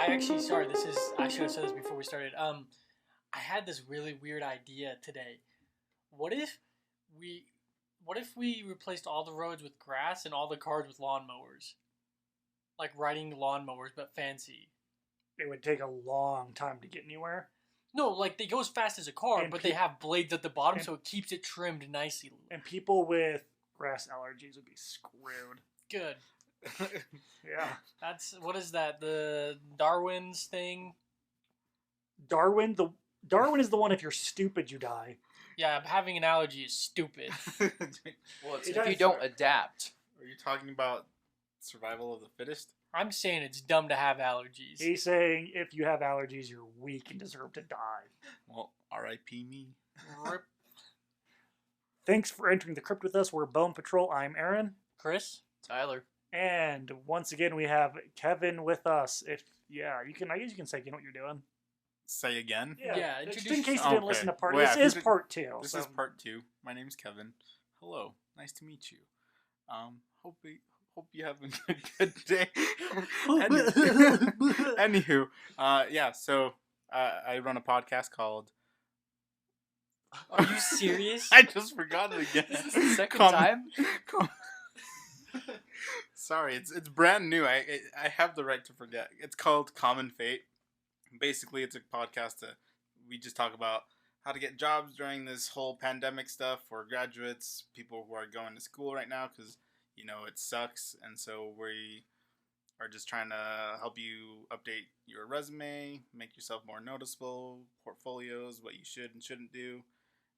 actually, sorry, I should have said this before we started. I had this really weird idea today. What if we replaced all the roads with grass and all the cars with lawnmowers? Like riding lawnmowers, but fancy. It would take a long time to get anywhere. No, like they go as fast as a car, but they have blades at the bottom, so it keeps it trimmed nicely. And people with grass allergies would be screwed. Good. Yeah. What is that? The Darwin's thing? Darwin is the one, if you're stupid, you die. Yeah, having an allergy is stupid. Well, it's if you don't adapt. Are you talking about survival of the fittest? I'm saying it's dumb to have allergies. He's saying if you have allergies, you're weak and deserve to die. Well, R.I.P. me. Rip. Thanks for entering the crypt with us. We're Bone Patrol. I'm Aaron. Chris. Tyler. And once again, we have Kevin with us. I guess you can say what you're doing. Say again? Yeah, just in case you didn't listen to part. Well, this is part 2. This is part 2. My name's Kevin. Hello, nice to meet you. Hope you have a good day. Anywho, so I run a podcast called. Are you serious? I just forgot it again. Is this the second time? Sorry, it's brand new. I have the right to forget. It's called Common Fate. Basically, it's a podcast that we just talk about how to get jobs during this whole pandemic stuff for graduates, people who are going to school right now, because, it sucks. And so we are just trying to help you update your resume, make yourself more noticeable, portfolios, what you should and shouldn't do,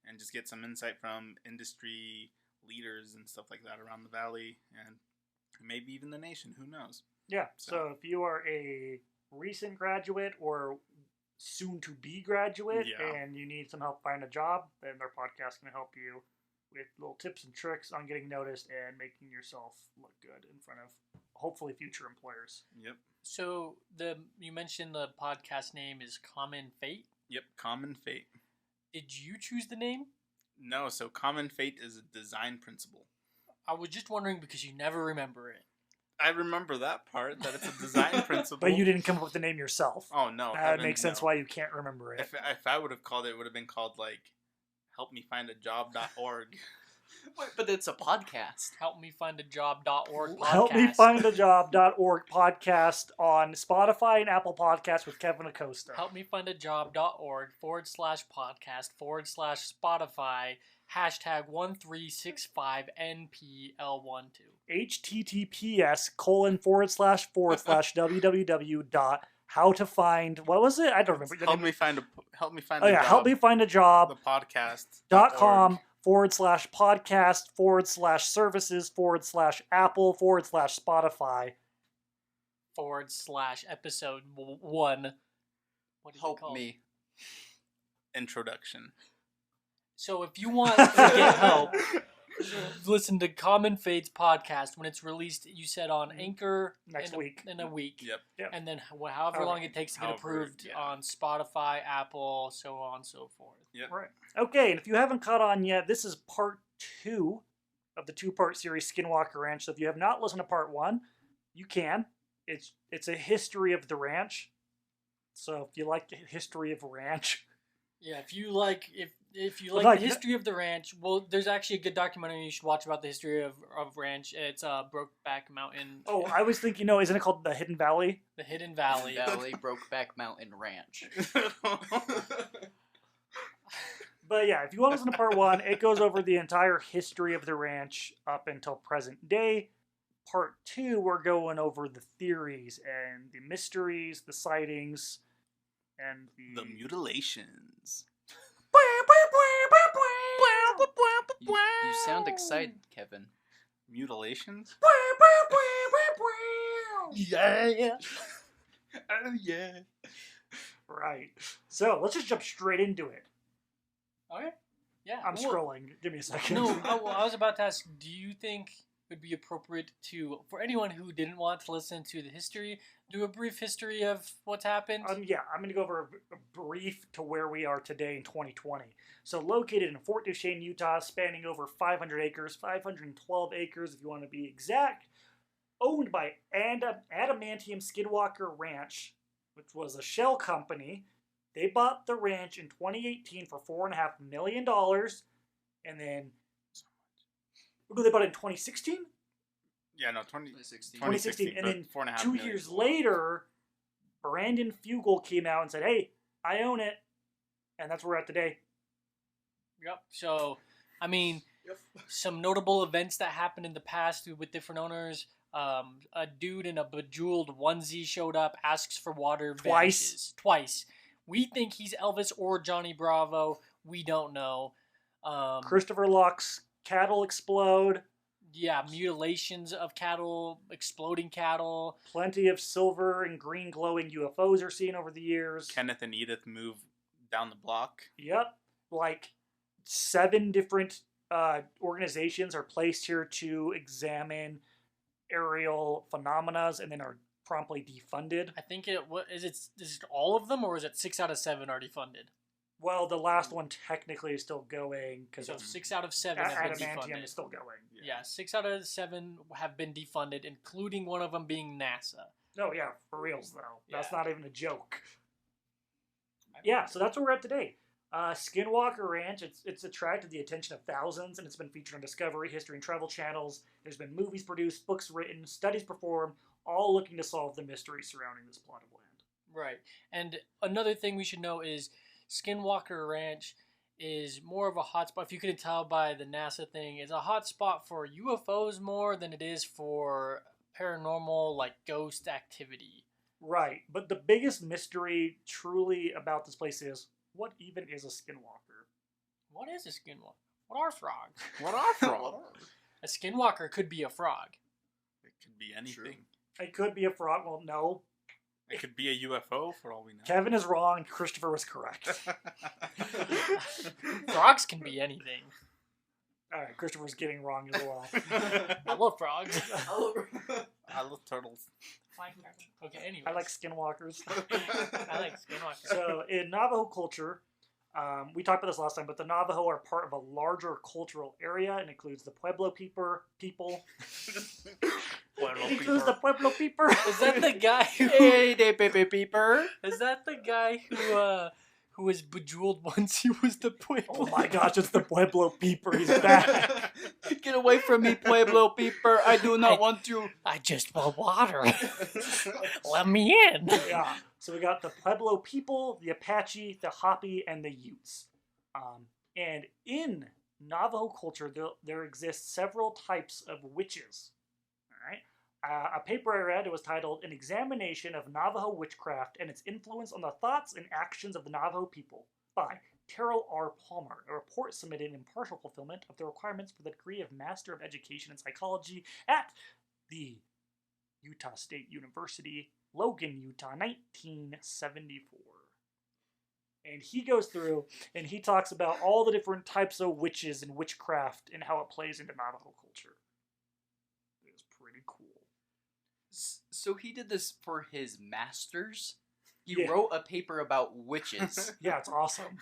and just get some insight from industry leaders and stuff like that around the valley and maybe even the nation. Who knows? Yeah, so if you are a recent graduate or soon to be graduate and you need some help finding a job, then their podcast can help you with little tips and tricks on getting noticed and making yourself look good in front of hopefully future employers. Yep. So you mentioned the podcast name is Common Fate? Yep, Common Fate. Did you choose the name? No, so Common Fate is a design principle. I was just wondering because you never remember it. I remember that part, that it's a design principle. But you didn't come up with the name yourself. Oh, no. That makes sense why you can't remember it. If I would have called it, it would have been called, helpmefindajob.org. Wait, but it's a podcast. Helpmefindajob.org podcast. Helpmefindajob.org podcast on Spotify and Apple Podcasts with Kevin Acosta. Helpmefindajob.org/podcast/Spotify #1365NPL12. https://www.howtofind what was it? I don't remember. Help me find a job. The podcast.com/podcast/services/Apple/Spotify /episode 1. What is Help it called? me. Introduction. So if you want to get help, listen to Common Fate's podcast when it's released. You said on Anchor next week. In a week. Yep. And then however long it takes to get approved on Spotify, Apple, so on and so forth. Yep. Right. Okay, and if you haven't caught on yet, this is part 2 of the 2-part series Skinwalker Ranch. So if you have not listened to part 1, you can. It's a history of the ranch. So if you like the history of ranch. Yeah, if you like the history of the ranch, well, there's actually a good documentary you should watch about the history of ranch. It's Brokeback Mountain. Oh, I was thinking, isn't it called The Hidden Valley? The Hidden Valley. Brokeback Mountain Ranch. But yeah, if you want to listen to part 1, it goes over the entire history of the ranch up until present day. Part 2, we're going over the theories and the mysteries, the sightings, and the mutilations. You sound excited, Kevin. Mutilations? Yeah. Oh, yeah. Right. So, let's just jump straight into it. Okay. Yeah. I'm scrolling. Give me a second. No, I was about to ask, do you think it would be appropriate for anyone who didn't want to listen to the history, do a brief history of what's happened? Yeah, I'm going to go over a brief to where we are today in 2020. So located in Fort Duchesne, Utah, spanning over 500 acres, 512 acres if you want to be exact, owned by Adamantium Skinwalker Ranch, which was a shell company. They bought the ranch in 2018 for $4.5 million. And then, they bought it in 2016? Yeah, no, 2016. 2016. And then 4.5 2 million. years later, Brandon Fugel came out and said, hey, I own it. And that's where we're at today. Yep. So, I mean, some notable events that happened in the past with different owners. A dude in a bejeweled onesie showed up, asks for water, vanishes. Twice. We think he's Elvis or Johnny Bravo. We don't know. Christopher Locke's cattle explode. Yeah, mutilations of cattle, exploding cattle. Plenty of silver and green glowing UFOs are seen over the years. Kenneth and Edith move down the block. Yep. Like 7 different organizations are placed here to examine aerial phenomena and then are promptly defunded. I think is it all of them, or is it 6 out of 7 are defunded? Well, the last one technically is still going because so 6 out of 7 have been defunded. Is still going. Yeah, 6 out of 7 have been defunded, including one of them being NASA. Oh yeah, for reals though. Yeah. That's not even a joke. Yeah, so that's where we're at today. Skinwalker Ranch, it's attracted the attention of thousands, and it's been featured on Discovery, History, and Travel channels. There's been movies produced, books written, studies performed, all looking to solve the mystery surrounding this plot of land. Right. And another thing we should know is Skinwalker Ranch is more of a hotspot, if you couldn't tell by the NASA thing, is a hotspot for UFOs more than it is for paranormal, like ghost activity. Right. But the biggest mystery truly about this place is, what even is a skinwalker? What is a skinwalker? What are frogs? What are frogs? A skinwalker could be a frog. It could be anything. True. It could be a frog. Well, no. It could be a UFO for all we know. Kevin is wrong. Christopher was correct. Frogs can be anything. All right, Christopher's getting wrong as well. I love frogs. I love turtles. Okay, anyway. I like skinwalkers. I like skinwalkers. So, in Navajo culture, we talked about this last time, but the Navajo are part of a larger cultural area and includes the Pueblo people. Includes the Pueblo people. Is that the guy who... Hey, they baby peeper. Is that the guy who was bejeweled once he was the Pueblo? Oh my gosh, it's the Pueblo peeper. He's back. Get away from me, Pueblo peeper. I do not want you. I just want water. Let me in. Yeah. So we got the Pueblo people, the Apache, the Hopi, and the Utes. And in Navajo culture, there exist several types of witches. All right. A paper I read, it was titled An Examination of Navajo Witchcraft and Its Influence on the Thoughts and Actions of the Navajo People by Terrell R. Palmer, a report submitted in partial fulfillment of the requirements for the degree of Master of Education in Psychology at the Utah State University, Logan, Utah, 1974. And he goes through and he talks about all the different types of witches and witchcraft and how it plays into Navajo culture. It was pretty cool. So he did this for his master's? He Yeah. wrote a paper about witches. Yeah, it's awesome.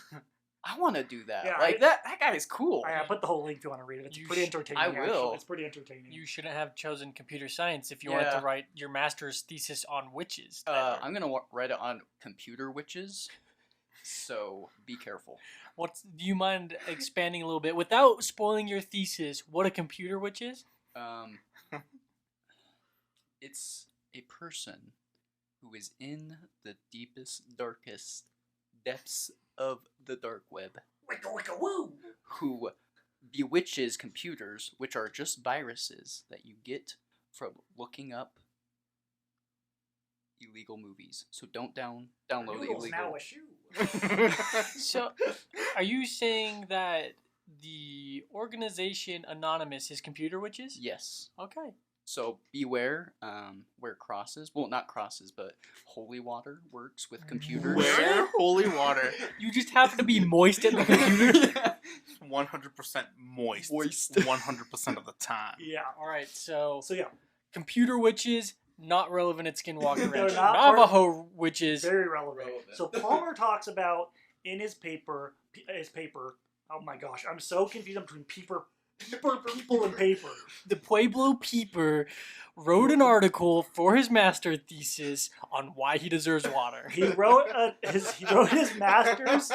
I want to do that. Yeah, like, that guy is cool. I put the whole link if you want to read it. It's You pretty sh- entertaining. I will. Actually. It's pretty entertaining. You shouldn't have chosen computer science if you wanted to write your master's thesis on witches. I'm going to write it on computer witches. So be careful. Do you mind expanding a little bit without spoiling your thesis? What a computer witch is? It's a person who is in the deepest, darkest depths of the dark web, Wicka wicka woo! who bewitches computers, which are just viruses that you get from looking up illegal movies. So don't download Noodles illegal. now a shoe. So, are you saying that the organization Anonymous is computer witches? Yes. Okay. So beware, wear crosses. Well, not crosses, but holy water works with computers. Where? Holy water. You just happen to be moist in the computer? 100% moist. Moist. 100% of the time. Yeah. Alright, so So yeah, computer witches, not relevant at Skinwalker They're Ranch. not Navajo witches. very relevant. Relevant. So Palmer talks about in his paper. Oh my gosh, I'm so confused between People in paper. The Pueblo Peeper wrote an article for his master thesis on why he deserves water. He wrote his master's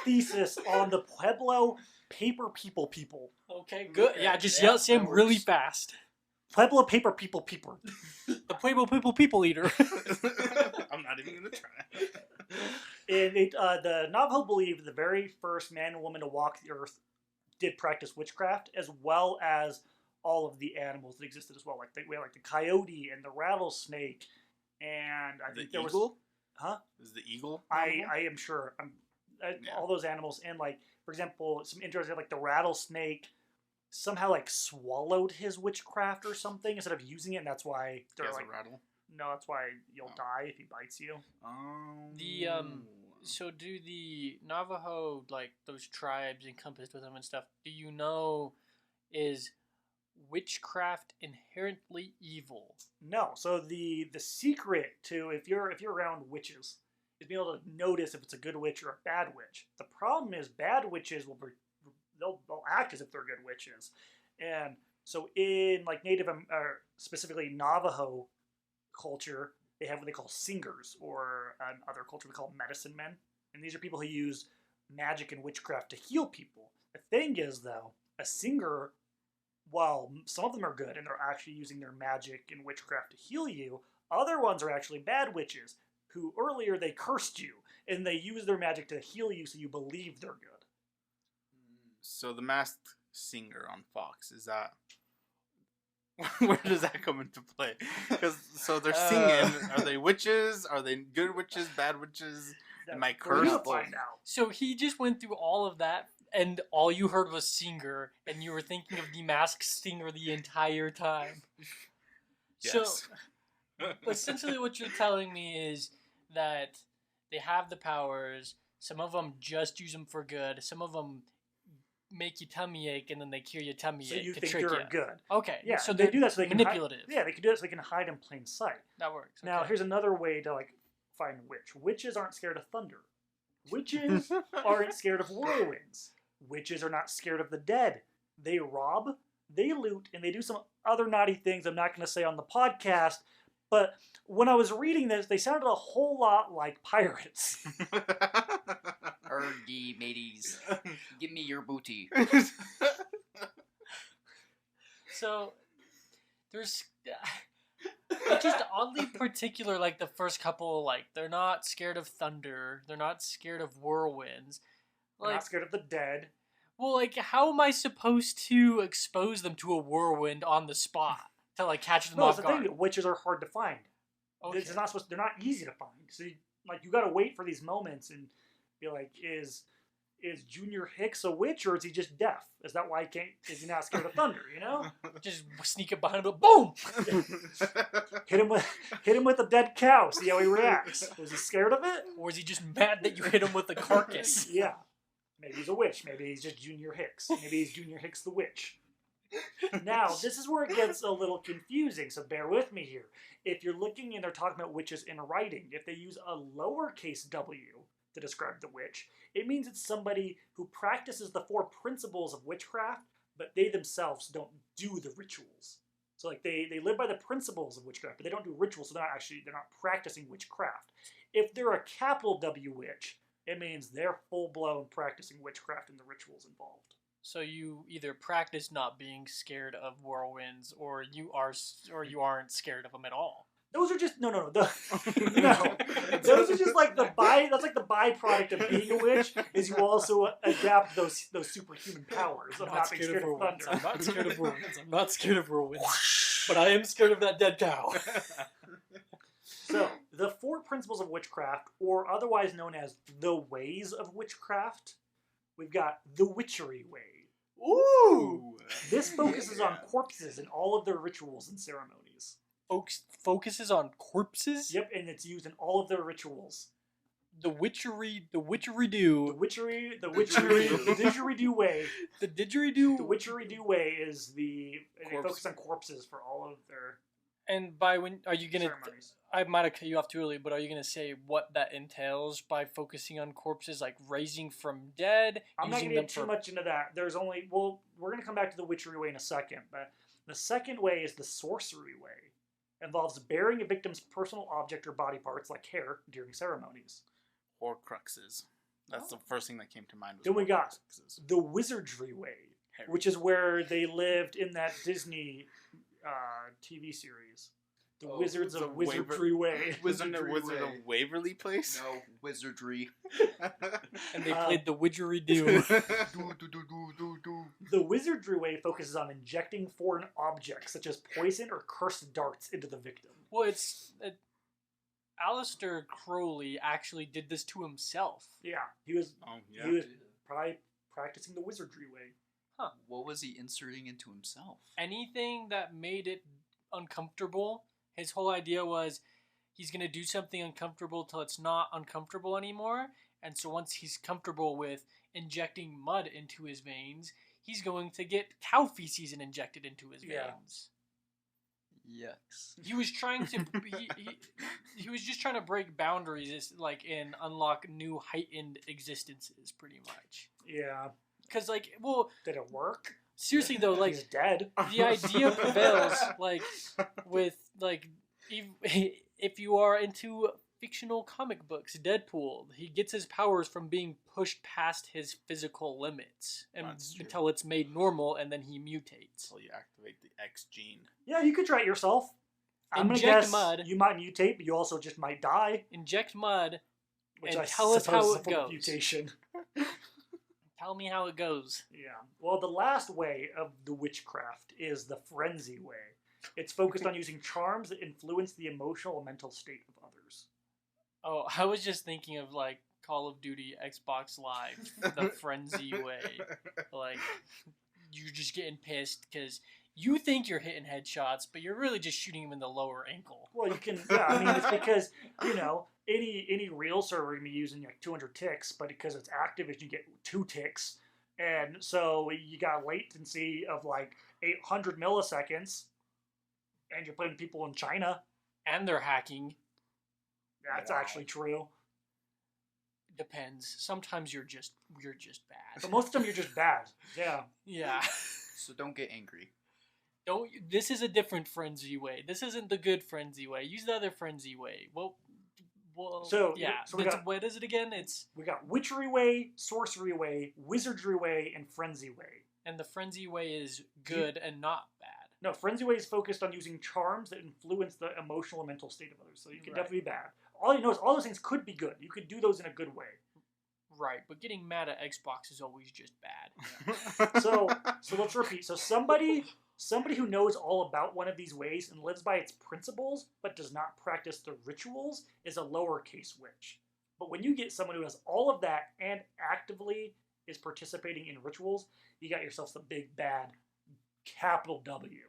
thesis on the Pueblo Paper People. Okay, good. Yeah, just Yeah, yell Sam that really works. fast. Pueblo Paper People. The Pueblo People Eater. I'm not even gonna try. And the Navajo believed the very first man and woman to walk the earth did practice witchcraft, as well as all of the animals that existed as well. Like we had like the coyote and the rattlesnake, and I think there was Huh? Is the eagle? I am sure. All those animals, and like for example, some interesting like the rattlesnake somehow like swallowed his witchcraft or something instead of using it, and that's why they're like rattle. no, that's why you'll die if he bites you. So do the Navajo, like those tribes encompassed with them and stuff, do you know, is witchcraft inherently evil? No. So the secret to if you're around witches is being able to notice if it's a good witch or a bad witch. The problem is bad witches they'll act as if they're good witches, and so in like Native or specifically Navajo culture, they have what they call singers, or another culture we call medicine men, and these are people who use magic and witchcraft to heal people. The thing is, though, a singer, while some of them are good and they're actually using their magic and witchcraft to heal you, other ones are actually bad witches who earlier they cursed you and they use their magic to heal you so you believe they're good. So the masked singer on Fox, is that... Where does that come into play? So they're singing. Are they witches? Are they good witches? Bad witches? Am I cursed? Find out. So he just went through all of that, and all you heard was singer, and you were thinking of the masked singer the entire time. Yes. So essentially what you're telling me is that they have the powers. Some of them just use them for good. Some of them make your tummy ache, and then they cure your tummy ache. So you to think trick they're you. good? Okay. Yeah. So they do that so they can manipulative. They can do that so they can hide in plain sight. That works. Now okay. here's another way to like find a witch. Witches aren't scared of thunder. Witches aren't scared of whirlwinds. Witches are not scared of the dead. They rob, they loot, and they do some other naughty things I'm not going to say on the podcast. But when I was reading this, they sounded a whole lot like pirates. Ergy, mateys. Give me your booty. So there's it's just oddly particular. Like the first couple, like they're not scared of thunder. They're not scared of whirlwinds. They're Like, not scared of the dead. well, like how am I supposed to expose them to a whirlwind on the spot to like catch them No, off it's the guard? thing. Witches are hard to find. Okay. They're not easy to find. So you got to wait for these moments and be like, is Junior Hicks a witch or is he just deaf? Is that why is he not scared of thunder? You know, Just sneak up behind him, boom! hit him with a dead cow. See how he reacts. Was he scared of it? Or is he just mad that you hit him with a carcass? Yeah. Maybe he's a witch. Maybe he's just Junior Hicks. Maybe he's Junior Hicks the witch. Now, this is where it gets a little confusing, so bear with me here. If you're looking and they're talking about witches in writing, if they use a lowercase w to describe the witch, it means it's somebody who practices the 4 principles of witchcraft, but they themselves don't do the rituals. So like they live by the principles of witchcraft, but they don't do rituals, so they're not practicing witchcraft. If they're a capital W witch, it means they're full-blown practicing witchcraft and the rituals involved. So you either practice not being scared of whirlwinds, or you aren't scared of them at all. Those are just no. Those are just like that's like the byproduct of being a witch is you also adapt those superhuman powers of not being scared of thunder. I'm not scared of whirlwinds. I'm not scared of whirlwinds. But I am scared of that dead cow. So the 4 principles of witchcraft, or otherwise known as the ways of witchcraft, we've got the witchery way. Ooh! This focuses on corpses and all of their rituals and ceremonies. Focuses on corpses? Yep, and it's used in all of their rituals. The witchery do. The didgeridoo way. The didgeridoo. The witchery do way is they focus on corpses for all of their And by when are you gonna? ceremonies. I might have cut you off too early, but are you gonna say what that entails by focusing on corpses, like raising from dead? I'm not using going to them get too for much into that. Well, we're going to come back to the witchery way in a second, but the second way is the sorcery way. It involves burying a victim's personal object or body parts, like hair, during ceremonies. Horcruxes. That's the first thing that came to mind. Was Then we got Horcruxes. the wizardry way, Harry. which is where they lived in that Disney TV series. The Wizards the of Wizardry Way. Wizard of Way. Waverly Place? No, wizardry. and they played the widgeridoo. The wizardry way focuses on injecting foreign objects, such as poison or cursed darts, into the victim. Well, Aleister Crowley actually did this to himself. Yeah, he was Oh, yeah. he was probably practicing the wizardry way. What was he inserting into himself? Anything that made it uncomfortable. His whole idea was he's going to do something uncomfortable till it's not uncomfortable anymore. And so once he's comfortable with injecting mud into his veins, he's going to get cow feces and injected into his Yeah. veins. Yucks. He was trying to he was just trying to break boundaries, and unlock new heightened existences, pretty much. Yeah. Because Did it work? seriously though, He's dead. the idea prevails, with if you are into fictional comic books, Deadpool, he gets his powers from being pushed past his physical limits until it's made normal, and then he mutates. Until you activate the X gene. Yeah, you could try it yourself. I'm gonna Inject guess mud. you might mutate, but you also just might die. Inject mud, Which and I tell us suppose how is a it form of goes. mutation. Tell me how it goes. Yeah. Well, the last way of the witchcraft is the frenzy way. It's focused on using charms that influence the emotional and mental state of others. Oh, I was just thinking of Call of Duty Xbox Live, the frenzy way. You're just getting pissed because you think you're hitting headshots, but you're really just shooting them in the lower ankle. Well, you can. Yeah, I mean, it's because any real server can be using 200 ticks, but because it's Activision, you get 2 ticks, and so you got latency of 800 milliseconds, and you're playing people in China. And they're hacking. That's actually true. Depends. Sometimes you're just bad. But most of the time, you're just bad. Yeah. Yeah. So don't get angry. This is a different frenzy way. This isn't the good frenzy way. Use the other frenzy way. Well, yeah. So what is it again? We got witchery way, sorcery way, wizardry way, and frenzy way. And the frenzy way is good and not bad. No, frenzy way is focused on using charms that influence the emotional and mental state of others. So you can definitely be bad. All you know is all those things could be good. You could do those in a good way. Right, but getting mad at Xbox is always just bad. So let's repeat. So somebody who knows all about one of these ways and lives by its principles but does not practice the rituals is a lowercase witch. But when you get someone who has all of that and actively is participating in rituals, you got yourself the big bad capital W.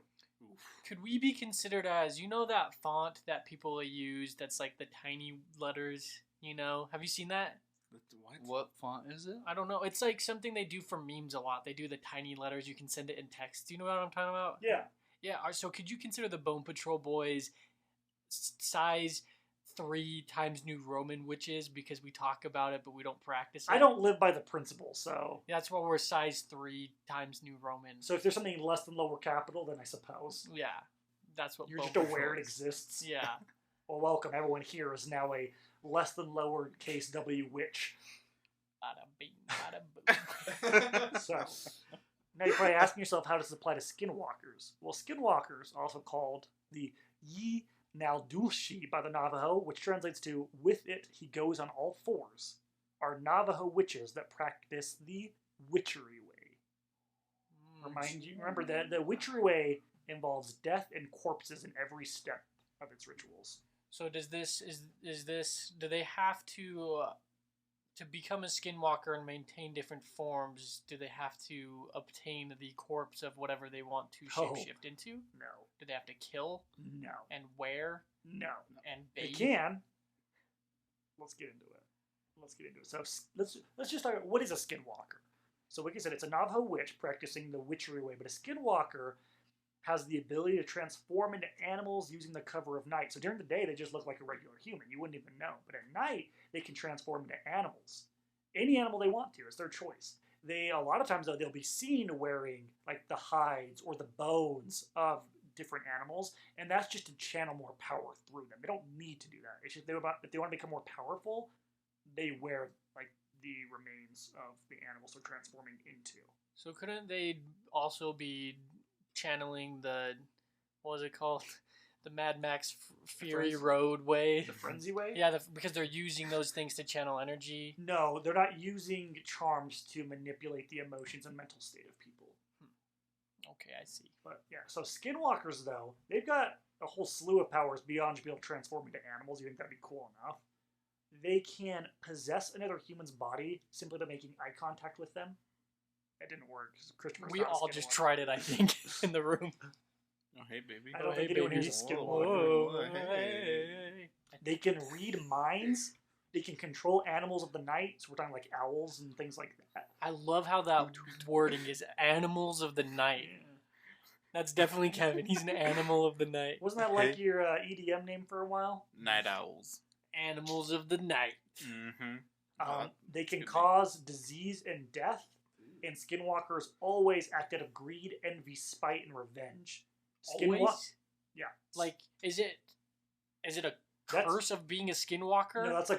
Could we be considered as, that font that people use that's the tiny letters, Have you seen that? What font is it? I don't know. It's something they do for memes a lot. They do the tiny letters. You can send it in text. Do you know what I'm talking about? Yeah. Yeah. So could you consider the Bone Patrol boys size 3 times New Roman witches because we talk about it but we don't practice it? I don't live by the principle, so... Yeah, that's why we're size 3 times New Roman. So if there's something less than lower capital, then I suppose. Yeah. That's what You're Bone just Patrol aware it is. exists. Yeah. Well, welcome. Everyone here is now a less than lowercase W witch. Bada bing, bada boom. So, now you're probably asking yourself, how does this apply to skinwalkers? Well, skinwalkers, also called the Yi Naldulshi by the Navajo, which translates to, with it he goes on all fours, are Navajo witches that practice the witchery way. Remember that the witchery way involves death and corpses in every step of its rituals. So do they have to become a skinwalker and maintain different forms, do they have to obtain the corpse of whatever they want to shapeshift into? No. Do they have to kill? No. And wear? No. And They bathe? can. Let's get into it. So let's just talk about what is a skinwalker. So like I said, it's a Navajo witch practicing the witchery way, but a skinwalker has the ability to transform into animals using the cover of night. So during the day, they just look like a regular human. You wouldn't even know. But at night, they can transform into animals. Any animal they want to. It's their choice. A lot of times, though, they'll be seen wearing like the hides or the bones of different animals, and that's just to channel more power through them. They don't need to do that. It's just if they want to become more powerful, they wear like the remains of the animals they're transforming into. So couldn't they also be channeling what was it called? The Mad Max Fury Road way? The Frenzy way? Yeah, because they're using those things to channel energy. No, they're not using charms to manipulate the emotions and mental state of people. Okay, I see. But yeah, so Skinwalkers, though, they've got a whole slew of powers beyond just being able to transform into animals. You think that'd be cool enough? They can possess another human's body simply by making eye contact with them. That didn't work. We all just tried it, I think, in the room. Oh, hey, baby. I don't think anyone here's Skinwalker. Hey. They can read minds. They can control animals of the night. So we're talking like owls and things like that. I love how that wording is animals of the night. Yeah. That's definitely Kevin. He's an animal of the night. Wasn't that like your EDM name for a while? Night owls. Animals of the night. Mm-hmm. They can cause disease and death. And Skinwalkers always act out of greed, envy, spite, and revenge. Always? Yeah. Like, is it a curse of being a Skinwalker? No, that's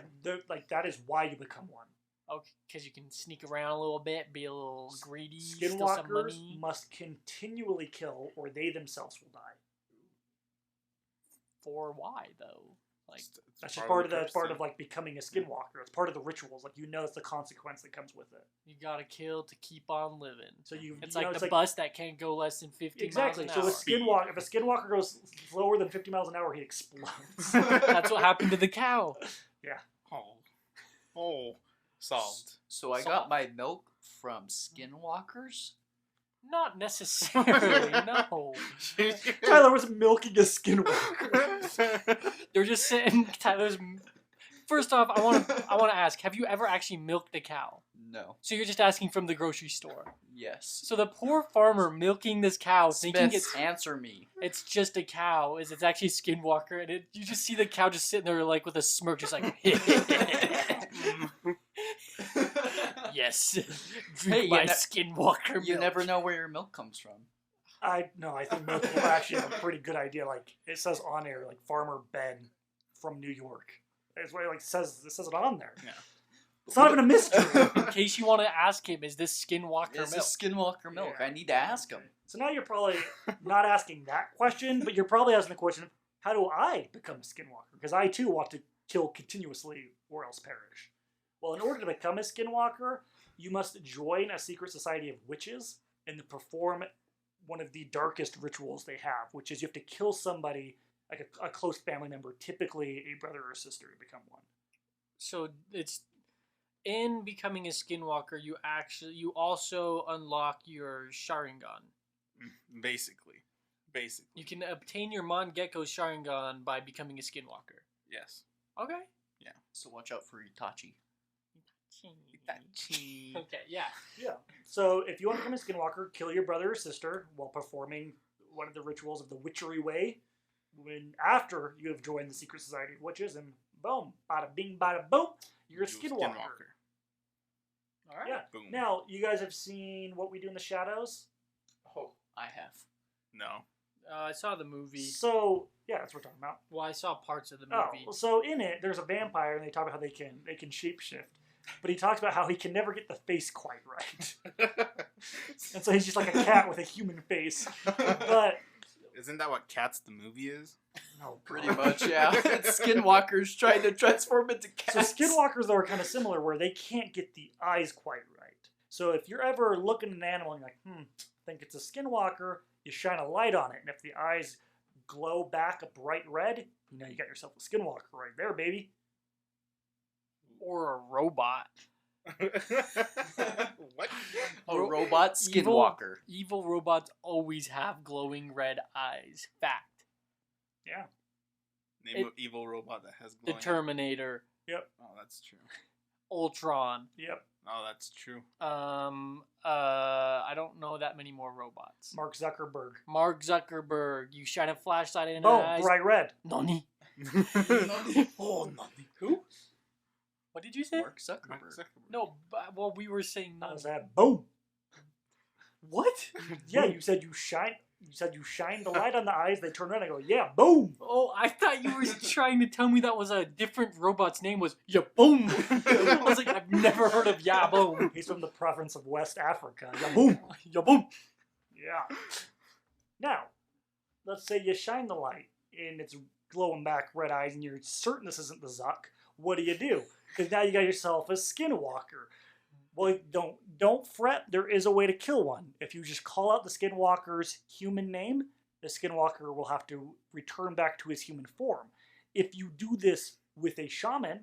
that is why you become one. Okay, because you can sneak around a little bit, be a little greedy, steal some Skinwalkers money. must continually kill, or they themselves will die. For why though? Like that's just part of like becoming a Skinwalker. It's part of the rituals. Like it's the consequence that comes with it. You gotta kill to keep on living. So it's like the bus that can't go less than 50 miles an hour. So if a Skinwalker goes slower than 50 miles an hour, he explodes. That's what happened to the cow. Yeah. Oh. Solved. So I got my milk from Skinwalkers? Not necessarily, no. Tyler was milking a Skinwalker. They're just sitting. First off, I want to ask: have you ever actually milked a cow? No. So you're just asking from the grocery store? Yes. So the poor farmer milking this cow, thinking answer me. It's just a cow. It's actually a Skinwalker, and you just see the cow just sitting there like with a smirk, just like. Yes. Drink my Skinwalker milk. You never know where your milk comes from. I think milk is actually a pretty good idea. Like it says on air, like Farmer Ben from New York. It's what it says it on there. Yeah. It's not even a mystery. In case you want to ask him, is this Skinwalker milk? Is this Skinwalker milk? Yeah. I need to ask him. So now you're probably not asking that question, but you're probably asking the question, how do I become a Skinwalker? Because I too want to kill continuously or else perish. Well, in order to become a Skinwalker, you must join a secret society of witches and perform one of the darkest rituals they have, which is you have to kill somebody, like a close family member, typically a brother or sister, to become one. So it's in becoming a Skinwalker, you also unlock your Sharingan. Basically. You can obtain your Mangekyo Sharingan by becoming a Skinwalker. Yes. Okay. Yeah. So watch out for Itachi. Okay, yeah. Yeah. So if you want to become a Skinwalker, kill your brother or sister while performing one of the rituals of the witchery way. After you have joined the secret society of witches, and boom, bada bing, bada boom, you're a Skinwalker. All right. Yeah. Boom. Now, you guys have seen What We Do in the Shadows? Oh, I have. No. I saw the movie. So, yeah, that's what we're talking about. Well, I saw parts of the movie. Oh, so in it, there's a vampire, and they talk about how they can shapeshift. But he talks about how he can never get the face quite right. And so he's just like a cat with a human face. But isn't that what Cats the movie is? No, pretty much, yeah. It's Skinwalkers trying to transform into cats. So Skinwalkers, though, are kind of similar, where they can't get the eyes quite right. So if you're ever looking at an animal and you're like, think it's a Skinwalker, you shine a light on it. And if the eyes glow back a bright red, you got yourself a Skinwalker right there, baby. Or a robot. What? A robot Skinwalker. Evil robots always have glowing red eyes. Fact. Yeah. Name an evil robot that has glowing The Terminator. Yep. Oh, that's true. Ultron. Yep. Oh, that's true. I don't know that many more robots. Mark Zuckerberg. Mark Zuckerberg. You shine a flashlight in his Oh, eyes. bright red. Nani? Oh, nothing. Who? What did you say? Mark Zuckerberg. No, well, we were saying I none. was at boom. What? Yeah, you said you shine. You said you shine the light on the eyes. They turn around. I go, yeah, boom. Oh, I thought you were trying to tell me that was a different robot's name was Yaboom. I was like, I've never heard of Yaboom. He's from the province of West Africa. Yeah, boom. Yaboom. Yeah. Now, let's say you shine the light and it's glowing back red eyes, and you're certain this isn't the Zuck. What do? Because now you got yourself a Skinwalker. Well, don't fret. There is a way to kill one. If you just call out the Skinwalker's human name, the Skinwalker will have to return back to his human form. If you do this with a shaman,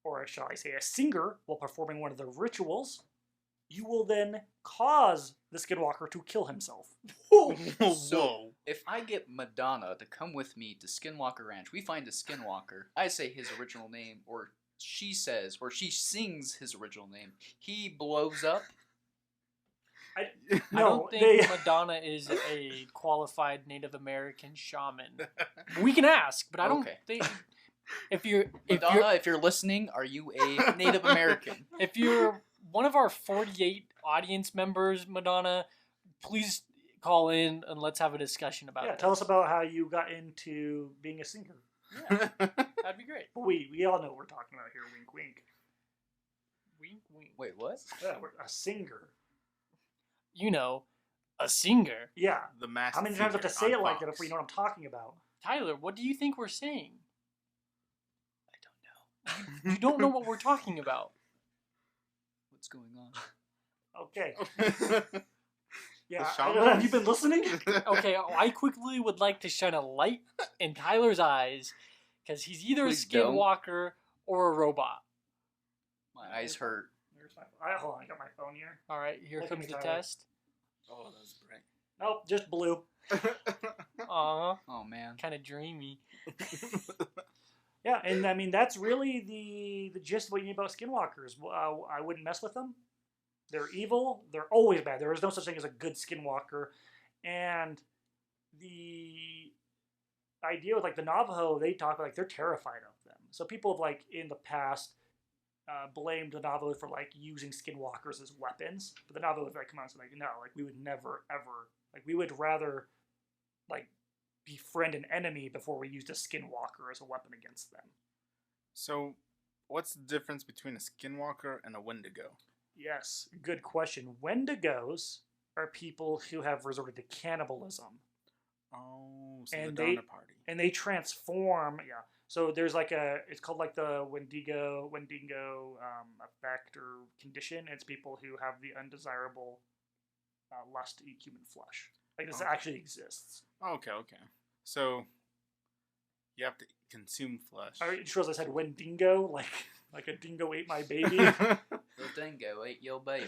or shall I say a singer, while performing one of the rituals, you will then cause the Skinwalker to kill himself. So, if I get Madonna to come with me to Skinwalker Ranch, we find a Skinwalker, I say his original name, or she says, or she sings his original name, he blows up. I don't think Madonna is a qualified Native American shaman. We can ask, but I don't think if you're listening, are you a Native American? If you're one of our 48 audience members, Madonna, please call in and let's have a discussion about it. Yeah, tell us about how you got into being a singer. Yeah, that'd be great. We all know what we're talking about here. Wink, wink. Wink, wink. Wait, what? Yeah, we're a singer. You know, a singer. Yeah. The masked How many times do I have to say it like that Fox. if we know what I'm talking about? Tyler, what do you think we're saying? I don't know. You don't know what we're talking about. What's going on? Okay. Yeah, shaman? have you been listening? Okay, I quickly would like to shine a light in Tyler's eyes because he's either Please a Skinwalker or a robot. My eyes hurt. Here's my, hold on, I got my phone here. All right, here Look at comes me, the Tyler. test. Oh, that's bright. Nope, just blue. Aw, Oh man. kind of dreamy. Yeah, and I mean, that's really the gist of what you need about Skinwalkers. I wouldn't mess with them. They're evil. They're always bad. There is no such thing as a good Skinwalker. And the idea with, like, the Navajo, they talk about, like, they're terrified of them. So people have, like, in the past blamed the Navajo for, like, using Skinwalkers as weapons. But the Navajo would, like, come out and say, like, no, like, we would never, ever, like, we would rather, like, befriend an enemy before we used a Skinwalker as a weapon against them. So, what's the difference between a Skinwalker and a Wendigo? Yes, good question. Wendigos are people who have resorted to cannibalism. Oh, so And the Donner Party. And they transform, yeah. So there's like it's called like the Wendigo effect or condition. It's people who have the undesirable lust to eat human flesh. Like this actually exists. Okay. So, you have to consume flesh. I just realized I said Wendigo, like a dingo ate my baby. The dingo ate your baby.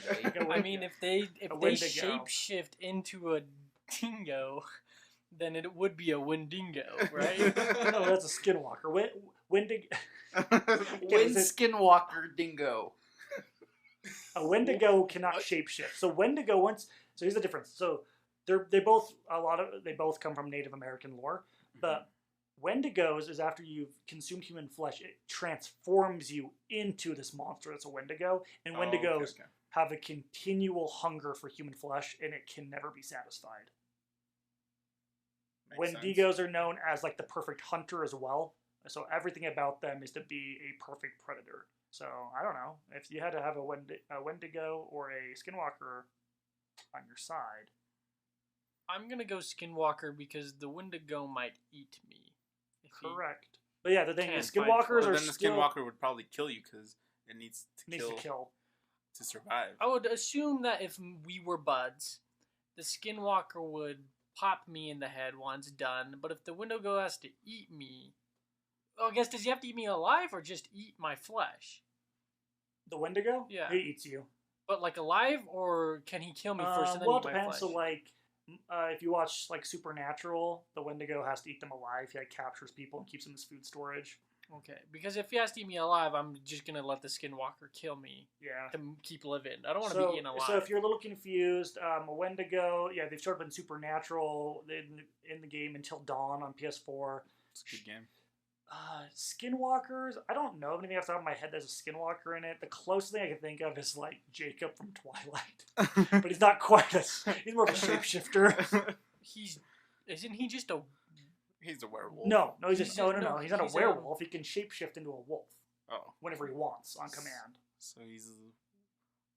I mean, if they Wendigo. shapeshift into a dingo, then it would be a Wendigo, right? No, that's a Skinwalker. Wendigo. Skinwalker dingo. A Wendigo cannot shapeshift. So Wendigo so here's the difference. So they both come from Native American lore, but Wendigos is after you've consumed human flesh, it transforms you into this monster that's a Wendigo. And Wendigos have a continual hunger for human flesh, and it can never be satisfied. Wendigos are known as like the perfect hunter as well. So everything about them is to be a perfect predator. So I don't know if you had to have a Wendigo or a Skinwalker on your side. I'm gonna go Skinwalker because the Wendigo might eat me. Correct. But yeah, the thing is, Can't Skinwalkers But are then the still Skinwalker would probably kill you because it needs to kill. to survive. I would assume that if we were buds, the Skinwalker would pop me in the head once done. But if the Wendigo has to eat me, well, I guess does he have to eat me alive or just eat my flesh? The Wendigo? Yeah. He eats you. But like alive, or can he kill me first and then Well, eat it my depends. flesh? So like, if you watch like Supernatural, the Wendigo has to eat them alive. He like captures people and keeps them as food storage. Okay, because if he has to eat me alive, I'm just gonna let the Skinwalker kill me to keep living. I don't want to be eaten alive. So if you're a little confused, a Wendigo, they've sort of been supernatural in the game Until Dawn on PS4. It's a good game. Skinwalkers, I don't know of anything off the top of my head that's a Skinwalker in it. The closest thing I can think of is like Jacob from Twilight, but he's not quite he's more of a shapeshifter. Isn't he just a? He's a werewolf. No, he's just no. He's not a werewolf. He can shapeshift into a wolf. Oh, whenever he wants on command. So he's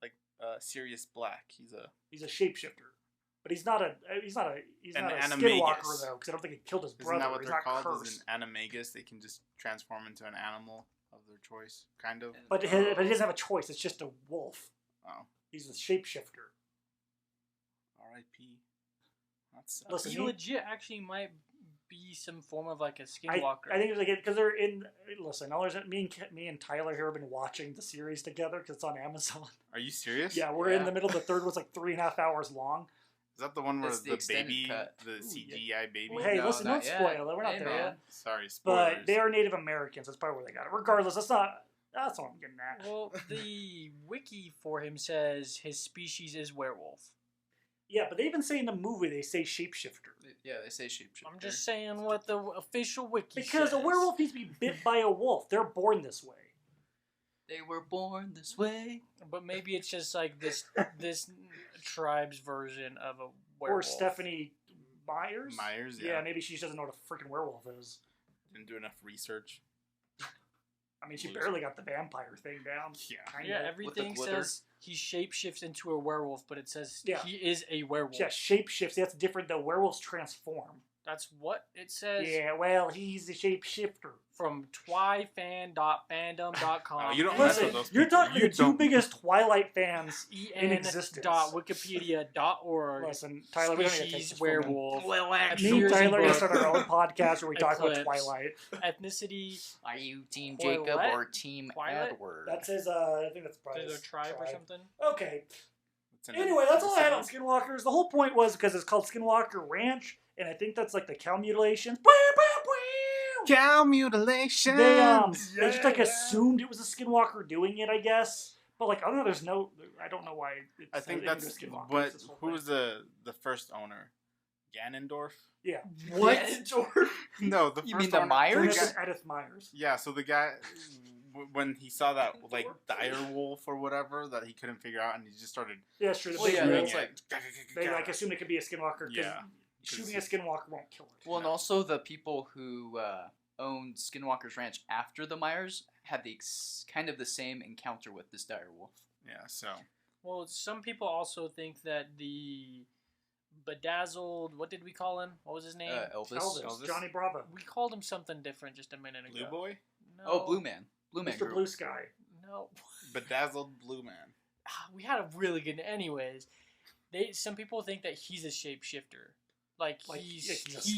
like Sirius Black. He's a shapeshifter. But he's not a Skinwalker though, because I don't think he killed his brother. Isn't that what he's they're not called? cursed. Is an animagus? They can just transform into an animal of their choice, kind of. But he doesn't have a choice. It's just a wolf. Oh, he's a shapeshifter. R.I.P. That's listen. He legit actually might be some form of like a Skinwalker. I think it's like because they're in. Listen, me and Tyler here have been watching the series together because it's on Amazon. Are you serious? Yeah, we're in the middle. The third was like 3.5 hours long. Is that the one where the baby, cut. the CGI baby? Well, hey, no, listen, don't spoil it. We're not there yet. Sorry, spoilers. But they are Native Americans. That's probably where they got it. Regardless, that's all I'm getting at. Well, the wiki for him says his species is werewolf. Yeah, but they even say in the movie they say shapeshifter. Yeah, they say shapeshifter. I'm just saying what the official wiki says. Because a werewolf needs to be bit by a wolf. They're born this way. They were born this way. But maybe it's just like this tribe's version of a werewolf. Or Stephanie Myers? Myers, yeah. Maybe she just doesn't know what a freaking werewolf is. Didn't do enough research. I mean, she barely got the vampire thing down. Yeah, everything says he shapeshifts into a werewolf, but it says he is a werewolf. Yeah, shapeshifts. That's different though. Werewolves transform. That's what it says. Yeah, well, he's a shapeshifter. From twyfan.fandom.com. Oh, you don't listen. You're talking to the two biggest Twilight fans in existence. Wikipedia.org. Listen, Tyler, we don't need to take this werewolf. Well, me and Tyler are going to start our own podcast where we talk about Twilight. Ethnicity. Are you Team Jacob or Team Edward? That says, I think that's probably a tribe or something. Okay. Anyway, that's all I had on Skinwalkers. The whole point was because it's called Skinwalker Ranch, and I think that's like the cow mutilations. Cow mutilation. They just like assumed it was a Skinwalker doing it, I guess. But like, other there's no. I don't know why. I think that's what. Who was the first owner? Ganondorf. Yeah. What? Ganondorf? No, the you first mean the owner, Myers? Edith Myers. Yeah. So the guy, when he saw that like dire wolf or whatever that he couldn't figure out, and he just started. Yeah, sure. It's like they like assume it could be a Skinwalker. Yeah. Shooting a Skinwalker won't kill it. Well, and also the people who owned Skinwalker's Ranch after the Myers had the kind of the same encounter with this dire wolf. Yeah, so. Well, some people also think that the bedazzled, what did we call him? What was his name? Elvis. Johnny Bravo. We called him something different just a minute ago. Blue Boy? No. Oh, Blue Man. Blue Man. Mr. Blue Sky. No. Bedazzled Blue Man. We had a really good. Anyways, some people think that he's a shapeshifter. He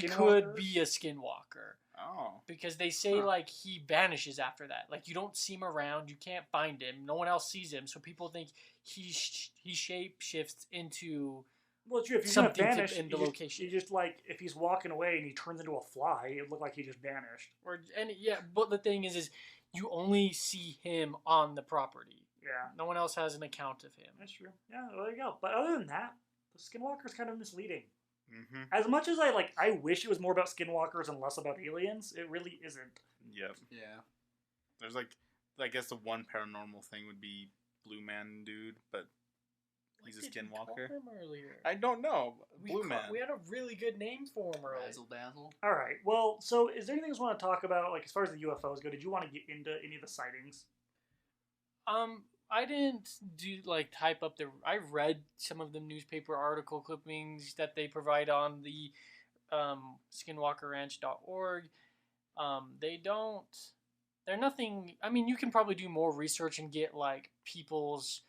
could be a Skinwalker. Oh. Because they say he vanishes after that. Like you don't see him around, you can't find him, no one else sees him, so people think he shapeshifts into. Well, true. If he's something gonna vanish, in the location. You just like if he's walking away and he turns into a fly, it look like he just vanished. But the thing is you only see him on the property. Yeah. No one else has an account of him. That's true. Yeah, well, there you go. But other than that, the Skinwalker's kind of misleading. Mm-hmm. As much as I wish it was more about Skinwalkers and less about aliens, it really isn't. Yep. Yeah. There's I guess the one paranormal thing would be Blue Man dude, but he's a Skinwalker. Him earlier? I don't know. Blue Man. We had a really good name for him earlier. Razzle dazzle. All right. Well, so is there anything else you want to talk about? Like as far as the UFOs go, did you want to get into any of the sightings? I didn't type up I read some of the newspaper article clippings that they provide on the skinwalkerranch.org. They're nothing. I mean, you can probably do more research and get people's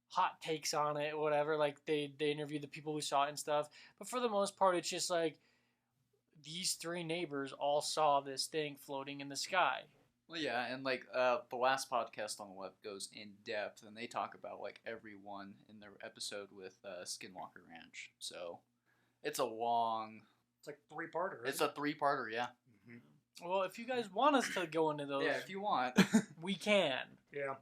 hot takes on it, whatever. Like they interview the people who saw it and stuff. But for the most part, it's just these three neighbors all saw this thing floating in the sky. Well, yeah, and the last podcast on the web goes in depth, and they talk about everyone in their episode with Skinwalker Ranch. So it's a long. It's 3-parter. Right? It's a 3-parter, yeah. Mm-hmm. Well, if you guys want us to go into those, Yeah, if you want. we can. Yeah.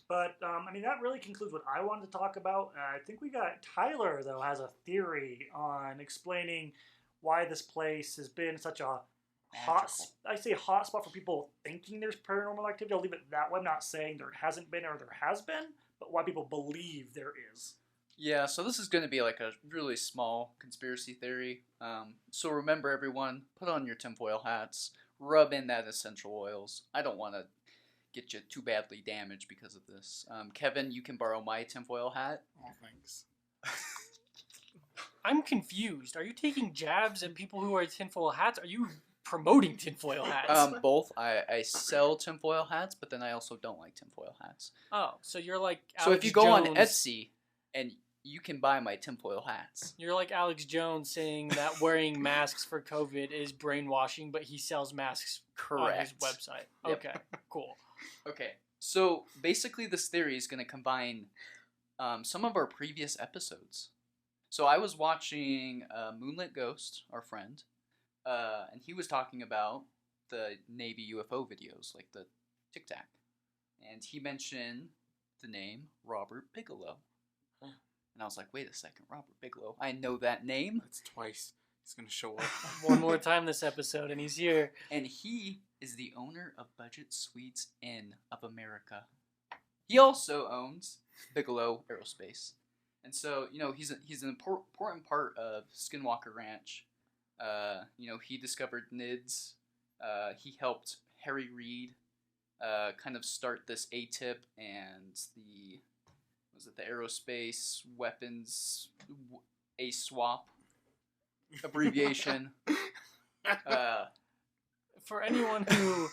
But, I mean, that really concludes what I wanted to talk about. I think we got Tyler, though, has a theory on explaining why this place has been such a hot spot for people thinking there's paranormal activity. I'll leave it that way. I'm not saying there hasn't been or there has been, but why people believe there is. Yeah, so this is going to be like a really small conspiracy theory. So remember, everyone, put on your tinfoil hats, rub in that essential oils. I don't want to get you too badly damaged because of this. Kevin, you can borrow my tinfoil hat. Oh, thanks. I'm confused. Are you taking jabs at people who wear tinfoil hats? Are you promoting tinfoil hats? Both. I sell tinfoil hats, but then I also don't like tinfoil hats. Oh, so you're like Alex So if you go on Jones. Etsy, and you can buy my tinfoil hats. You're like Alex Jones saying that wearing masks for COVID is brainwashing, but he sells masks on his website. Yep. Okay, cool. Okay, so basically this theory is going to combine some of our previous episodes. So I was watching Moonlit Ghost, our friend, and he was talking about the Navy UFO videos, like the Tic Tac. And he mentioned the name Robert Bigelow. And I was like, wait a second, Robert Bigelow. I know that name. That's twice. He's going to show up. One more time this episode, and he's here. And he is the owner of Budget Suites Inn of America. He also owns Bigelow Aerospace. And so, he's an important part of Skinwalker Ranch. He discovered NIDS. He helped Harry Reid kind of start this ATIP and the aerospace weapons ASWAP abbreviation. For anyone who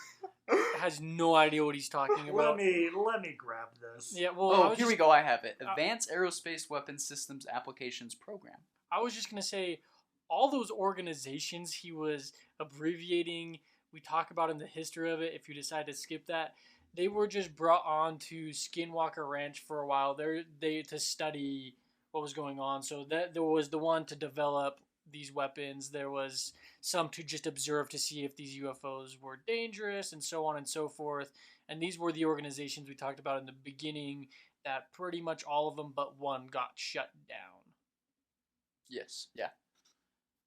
has no idea what he's talking about. Let me grab this. Yeah, well, here we go. I have it. Advanced Aerospace Weapons Systems Applications Program. I was just gonna say, all those organizations he was abbreviating, we talk about in the history of it. If you decide to skip that, they were just brought on to Skinwalker Ranch for a while. They to study what was going on. So that there was the one to develop these weapons. There was some to just observe to see if these UFOs were dangerous, and so on and so forth. And these were the organizations we talked about in the beginning that pretty much all of them but one got shut down. Yes, yeah.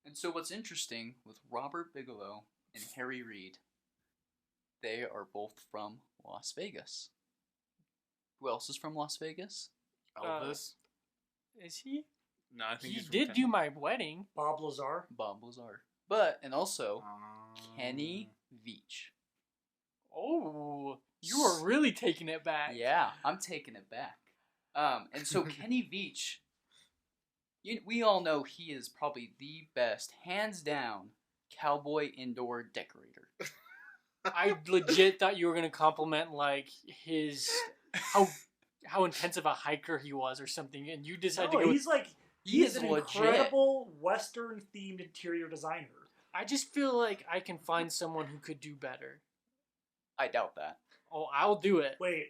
And so what's interesting with Robert Bigelow and Harry Reid, they are both from Las Vegas. Who else is from Las Vegas? Elvis? Is he? No, I think he he's did do my wedding. Bob Lazar. And also Kenny Veach. Oh, you are really taking it back. Yeah, I'm taking it back. And so Kenny Veach, we all know he is probably the best, hands down, cowboy indoor decorator. I legit thought you were gonna compliment like his how intensive a hiker he was or something, and you decided to go. He's an incredible Western themed interior designer. I just feel like I can find someone who could do better. I doubt that. Oh, I'll do it. Wait,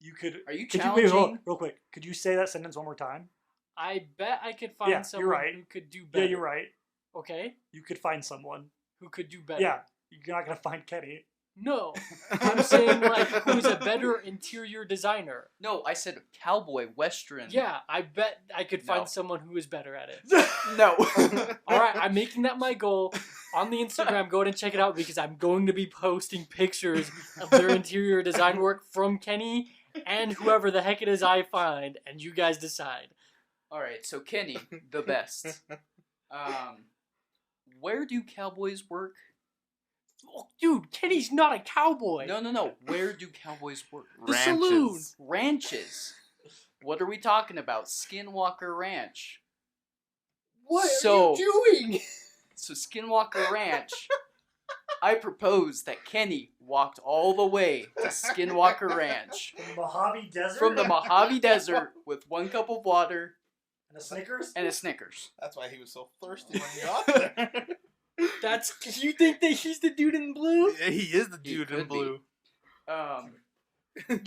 you could. Are you Wait, challenging? hold on, real quick. Could you say that sentence one more time? I bet I could find someone who could do better. Yeah, you're right. Okay. You could find someone who could do better. Yeah, you're not gonna find Kenny. No, I'm saying like who's a better interior designer. No, I said cowboy western. Yeah, I bet I could find someone who is better at it. No. All right, I'm making that my goal on the Instagram. Go ahead and check it out because I'm going to be posting pictures of their interior design work from Kenny and whoever the heck it is I find, and you guys decide. All right, so Kenny, the best. Where do cowboys work? Oh, dude, Kenny's not a cowboy. No. Where do cowboys work? The saloon. Ranches. What are we talking about? Skinwalker Ranch. What are you doing? So Skinwalker Ranch, I propose that Kenny walked all the way to Skinwalker Ranch. From the Mojave Desert? From the Mojave Desert with 1 cup of water. And a Snickers? And a Snickers. That's why he was so thirsty when he got there. You think that he's the dude in blue? Yeah, he is the dude in blue.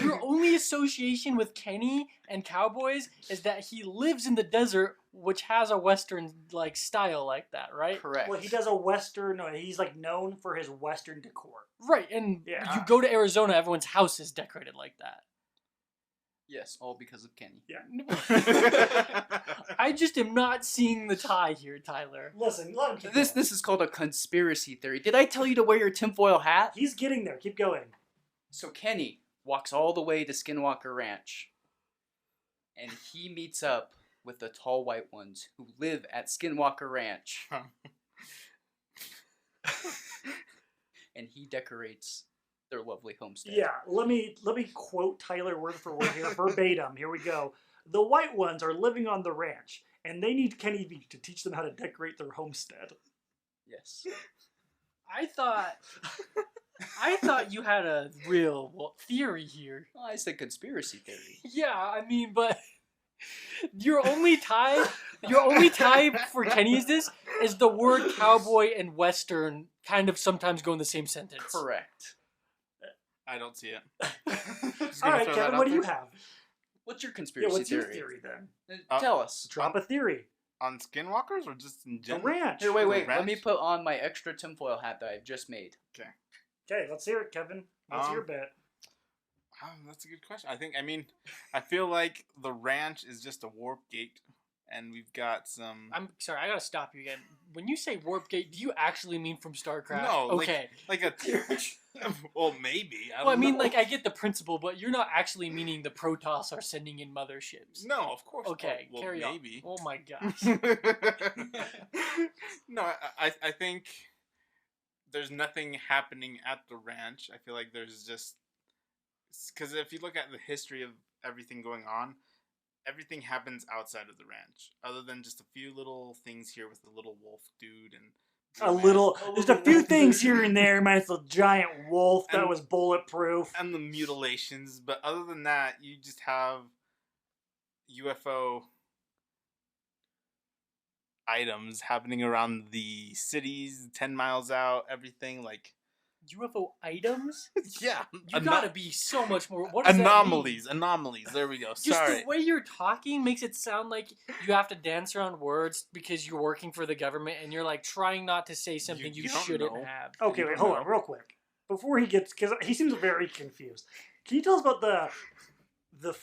Your only association with Kenny and cowboys is that he lives in the desert, which has a Western like style like that, right? Correct. Well, he does a Western. No, he's like known for his Western decor. Right, and Yeah. you go to Arizona, everyone's house is decorated like that. Yes, all because of Kenny. Yeah. I just am not seeing the tie here, Tyler. Listen, let him keep This going. is called a conspiracy theory. Did I tell you to wear your tinfoil hat? He's getting there. Keep going. So Kenny walks all the way to Skinwalker Ranch, and he meets up with the tall white ones who live at Skinwalker Ranch. And he decorates their lovely homestead. Yeah, let me quote Tyler word for word here, verbatim. Here we go. The white ones are living on the ranch, and they need Kenny Veach to teach them how to decorate their homestead. Yes. I thought you had a real theory here. Well, I said conspiracy theory. Yeah, I mean, but your only tie for Kenny is the word cowboy and Western kind of sometimes go in the same sentence. Correct. I don't see it. All right, Kevin, what do you have? What's your Yeah, conspiracy what's your theory? theory then? Tell us. Drop a theory. On Skinwalkers or just in The general? ranch. Here, wait. ranch? Let me put on my extra tinfoil hat that I've just made. Okay, let's hear it, Kevin. What's your bet? That's a good question. I feel like the ranch is just a warp gate, and we've got some. I'm sorry, I gotta stop you again. When you say warp gate, do you actually mean from StarCraft? No, okay. like a. Well, maybe. Well, I mean, know. like, I get the principle, but you're not actually meaning the Protoss are sending in motherships. No, of course. Okay, well, carry maybe. on. Oh my gosh. No, I think there's nothing happening at the ranch. I feel like there's just because if you look at the history of everything going on, everything happens outside of the ranch, other than just a few little things here with the little wolf dude and. There's a few things here and there, man. It's a giant wolf that was bulletproof. And the mutilations, but other than that, you just have UFO items happening around the cities, 10 miles out, everything like UFO items? yeah, You gotta be so much more. What does anomalies. that mean? Anomalies. There we go. Just Sorry. the way you're talking makes it sound like you have to dance around words because you're working for the government and you're like trying not to say something you don't shouldn't know. have. Okay, wait, hold on, real quick. Before he gets, because he seems very confused. Can you tell us about the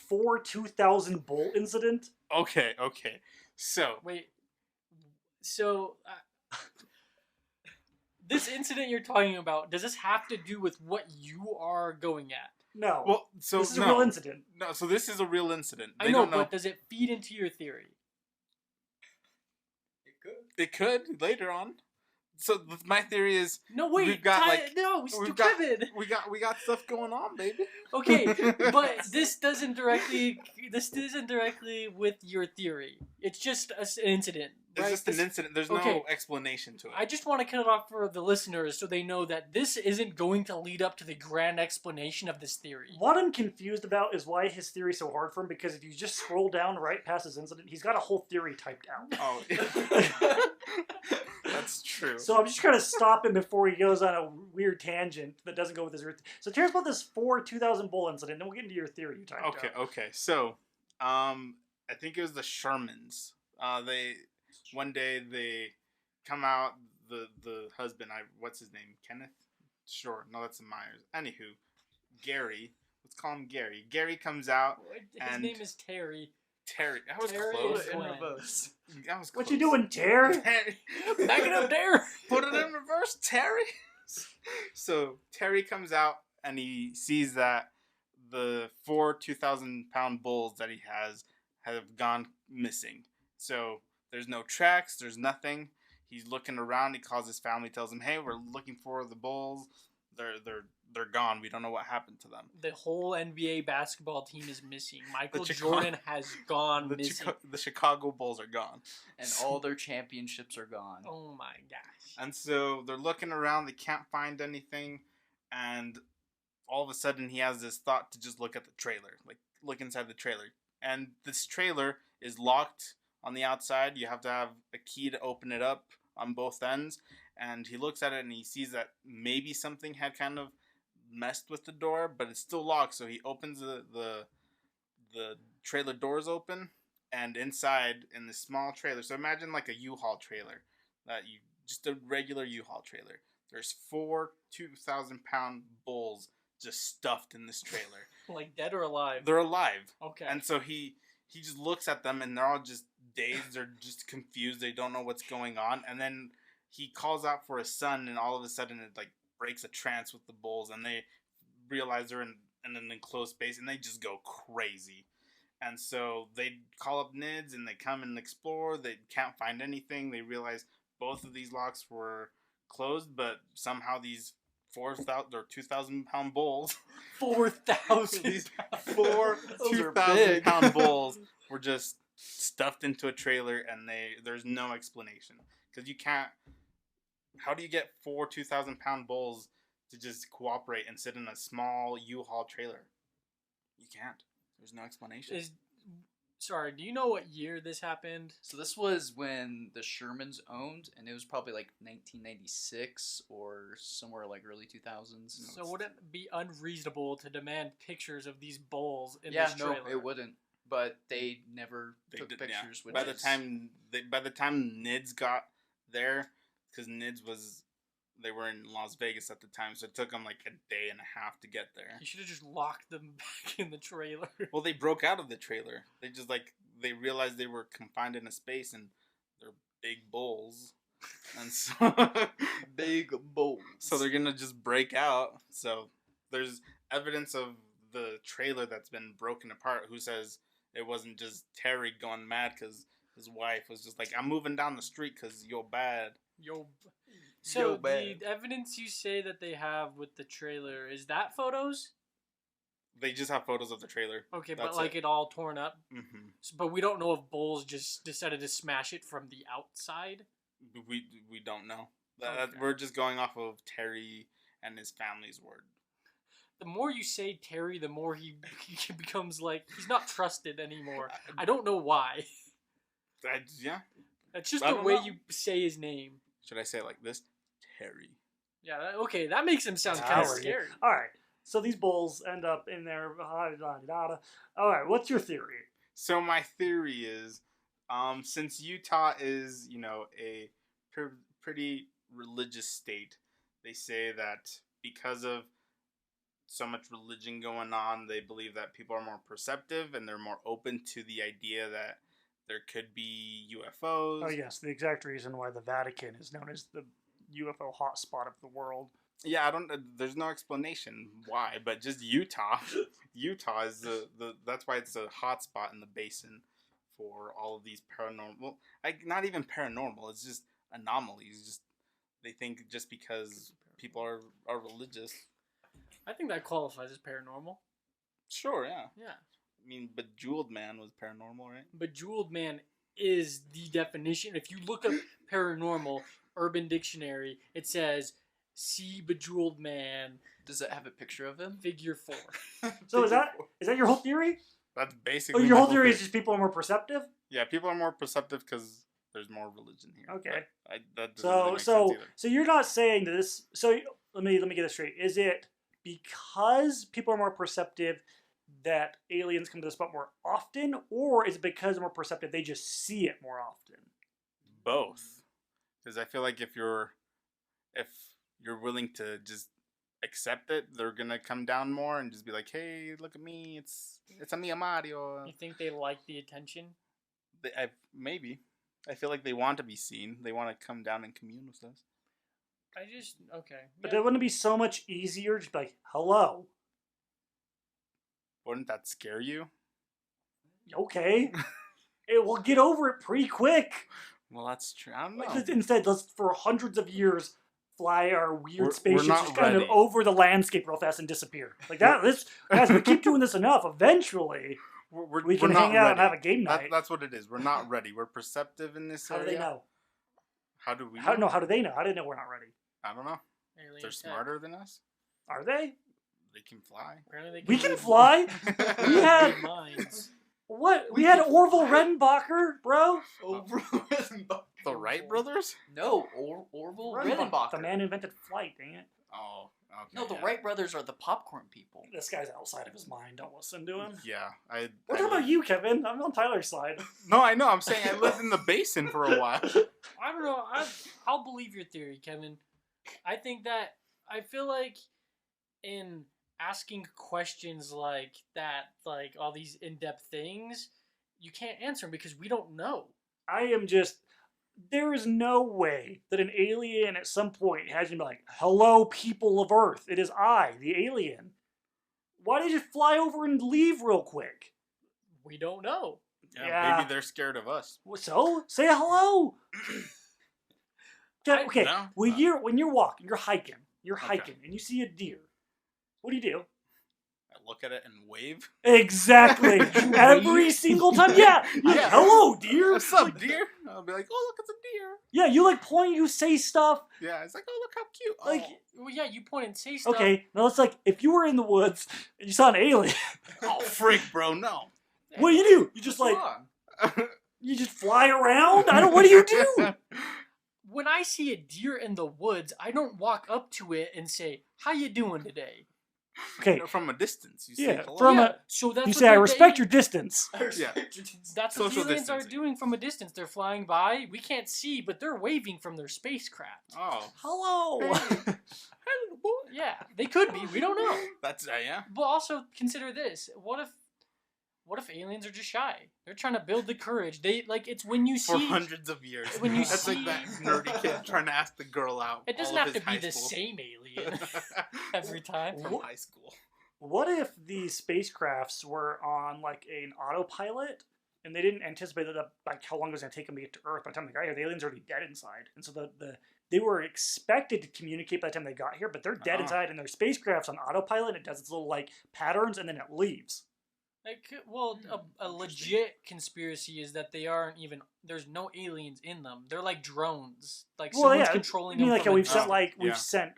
2000 bull incident? Okay. So Wait. So this incident you're talking about, does this have to do with what you are going at? No. well, so this is no, a real incident. No, so this is a real incident. I know, but does it feed into your theory? It could later on. So my theory is No, wait. we've got no, we've got stupid. we got stuff going on, baby. Okay, but this isn't directly with your theory. It's just an incident. It's right? just an incident. There's okay. no explanation to it. I just want to cut it off for the listeners so they know that this isn't going to lead up to the grand explanation of this theory. What I'm confused about is why his theory is so hard for him, because if you just scroll down right past his incident, he's got a whole theory typed out. Oh, that's true. So I'm just trying to stop him before he goes on a weird tangent that doesn't go with his root. So tell us about this 2000 bull incident, then we'll get into your theory you typed out. Okay. So, I think it was the Shermans. One day they come out. The husband, what's his name? Kenneth? Sure. No, that's Myers. Anywho, Gary. Let's call him Gary. Gary comes out. His name is Terry. Terry. That was Terry close. is In Glenn. reverse. That was close. What you doing, Terry? Terry. Back it up there. Put it in reverse, Terry. So Terry comes out and he sees that the 4 2,000-pound bulls that he has have gone missing. So there's no tracks. There's nothing. He's looking around. He calls his family. Tells them, "Hey, we're looking for the bulls. They're gone. We don't know what happened to them." The whole NBA basketball team is missing. Michael Chicago- Jordan has gone missing. The Chicago Bulls are gone. And all their championships are gone. Oh my gosh. And so they're looking around. They can't find anything. And all of a sudden, he has this thought to just look at the trailer. Like, look inside the trailer. And this trailer is locked on the outside. You have to have a key to open it up on both ends. And he looks at it and he sees that maybe something had kind of messed with the door, but it's still locked. So he opens the trailer doors open, and inside in this small trailer. So imagine like a U-Haul trailer, just a regular U-Haul trailer. There's 4 2,000-pound bulls just stuffed in this trailer. Like dead or alive? They're alive. Okay. And so he just looks at them, and they're all just dazed. They're just confused. They don't know what's going on. And then he calls out for his son, and all of a sudden it like breaks a trance with the bulls, and they realize they're in an enclosed space, and they just go crazy. And so they call up NIDS, and they come and explore. They can't find anything. They realize both of these locks were closed, but somehow these 4,000 or 2,000-pound bulls. 4,000. These 4 2,000-pound bulls were just stuffed into a trailer, and there's no explanation because you can't. How do you get 4 2,000-pound bulls to just cooperate and sit in a small U-Haul trailer? You can't. There's no explanation. Sorry, do you know what year this happened? So this was when the Shermans owned, and it was probably like 1996 or somewhere like early 2000s. So would it be unreasonable to demand pictures of these bulls in this trailer? No, it wouldn't. But they never took pictures. Yeah. By the time NIDS got there, because NIDS they were in Las Vegas at the time, so it took them like a day and a half to get there. You should have just locked them back in the trailer. Well, they broke out of the trailer. They just they realized they were confined in a space, and they're big bulls, and so big bulls. So they're gonna just break out. So there's evidence of the trailer that's been broken apart. Who says it wasn't just Terry going mad because his wife was just like, "I'm moving down the street because you're bad." So the evidence you say that they have with the trailer, is that photos? They just have photos of the trailer. Okay, but like it all torn up? Mm-hmm. So, but we don't know if bulls just decided to smash it from the outside? We don't know. Okay. We're just going off of Terry and his family's word. The more you say Terry, the more he becomes like, he's not trusted anymore. I don't know why. Yeah. That's just the way you say his name. Should I say it like this? Terry. Yeah, okay, that makes him sound kind of scary. All right, so these bulls end up in there. All right, what's your theory? So my theory is, since Utah is, a pretty religious state, they say that because of so much religion going on, they believe that people are more perceptive and they're more open to the idea that there could be UFOs. Oh yes, the exact reason why the Vatican is known as the UFO hotspot of the world. Yeah, there's no explanation why, but just Utah. Utah is that's why it's a hotspot in the basin for all of these paranormal. Not even paranormal. It's just anomalies. Just they think just because people are religious. I think that qualifies as paranormal. Sure. Yeah. Yeah. I mean, Bejeweled Man was paranormal, right? Bejeweled Man is the definition. If you look up paranormal, Urban Dictionary, it says, see Bejeweled Man. Does it have a picture of him? Figure 4. So is that your whole theory? That's basically. Your whole theory is just people are more perceptive? Yeah, people are more perceptive because there's more religion here. Okay. That doesn't really make sense either. So you're not saying that this. So let me get this straight. Is it because people are more perceptive that aliens come to the spot more often, or is it because they're more perceptive they just see it more often? Both, because I feel like if you're willing to just accept it, they're gonna come down more and just be like, "Hey, look at me! It's a me, Mario." You think they like the attention? Maybe. I feel like they want to be seen. They want to come down and commune with us. Okay. But it wouldn't be so much easier just be like, "Hello." Wouldn't that scare you? Okay. We'll get over it pretty quick. Well, that's true. I don't know. Instead, let's for hundreds of years fly our weird spaceships just kind of over the landscape real fast and disappear. Like that. Guys, we keep doing this enough. Eventually, we can hang out and have a game night. That's what it is. We're not ready. We're perceptive in this area. How do they know? How do we? How do they know? How do they know we're not ready? I don't know. Alien They're tech. smarter than us. Are they? They can fly. Apparently We can fly. We had minds. what? We had Orville Redenbacher, bro. The Wright brothers? No, Orville Redenbacher. The man who invented flight. Dang it. Oh, No, the Wright brothers are the popcorn people. This guy's outside of his mind. Don't listen to him. Yeah, What about you, Kevin? I'm on Tyler's side. No, I know. I'm saying I lived in the basin for a while. I don't know. I'll believe your theory, Kevin. I feel like in asking questions like that, like all these in-depth things, you can't answer them because we don't know. There is no way that an alien at some point has to be like, hello, people of Earth. It is I, the alien. Why did you fly over and leave real quick? We don't know. Yeah. Maybe they're scared of us. So, say hello. Okay, when you're walking, you're hiking, and you see a deer. What do? I look at it and wave. Exactly. Every single time. Yeah. Yeah. Hello, deer. What's up, deer? I'll be like, oh, look, it's a deer. Yeah, you like point, you say stuff. Yeah, it's like, oh, look how cute. Like, well, yeah, you point and say stuff. Okay, now it's like, if you were in the woods and you saw an alien. Oh, freak, bro, no. What do? You just like, you just fly around? What do you do? When I see a deer in the woods, I don't walk up to it and say, how you doing today? Okay. From a distance, you say hello. So that's you say, I respect your distance. Yeah. That's what the aliens are doing from a distance. They're flying by. We can't see, but they're waving from their spacecraft. Oh. Hello. Hey. Hello, boy. Yeah, they could be. We don't know. That's, yeah. But also, consider this. What if aliens are just shy? They're trying to build the courage. It's when you see... For hundreds of years. That's like that nerdy kid trying to ask the girl out. It doesn't have to be the same alien every time. From high school. What if the spacecrafts were on, like, an autopilot, and they didn't anticipate that, like, how long it was going to take them to get to Earth? By the time they got here, the aliens are already dead inside. And so they were expected to communicate by the time they got here, but they're dead inside, and their spacecraft's on autopilot, and it does its little, like, patterns, and then it leaves. A legit conspiracy is that they aren't even. There's no aliens in them. They're like drones. Like someone's controlling them. We've sent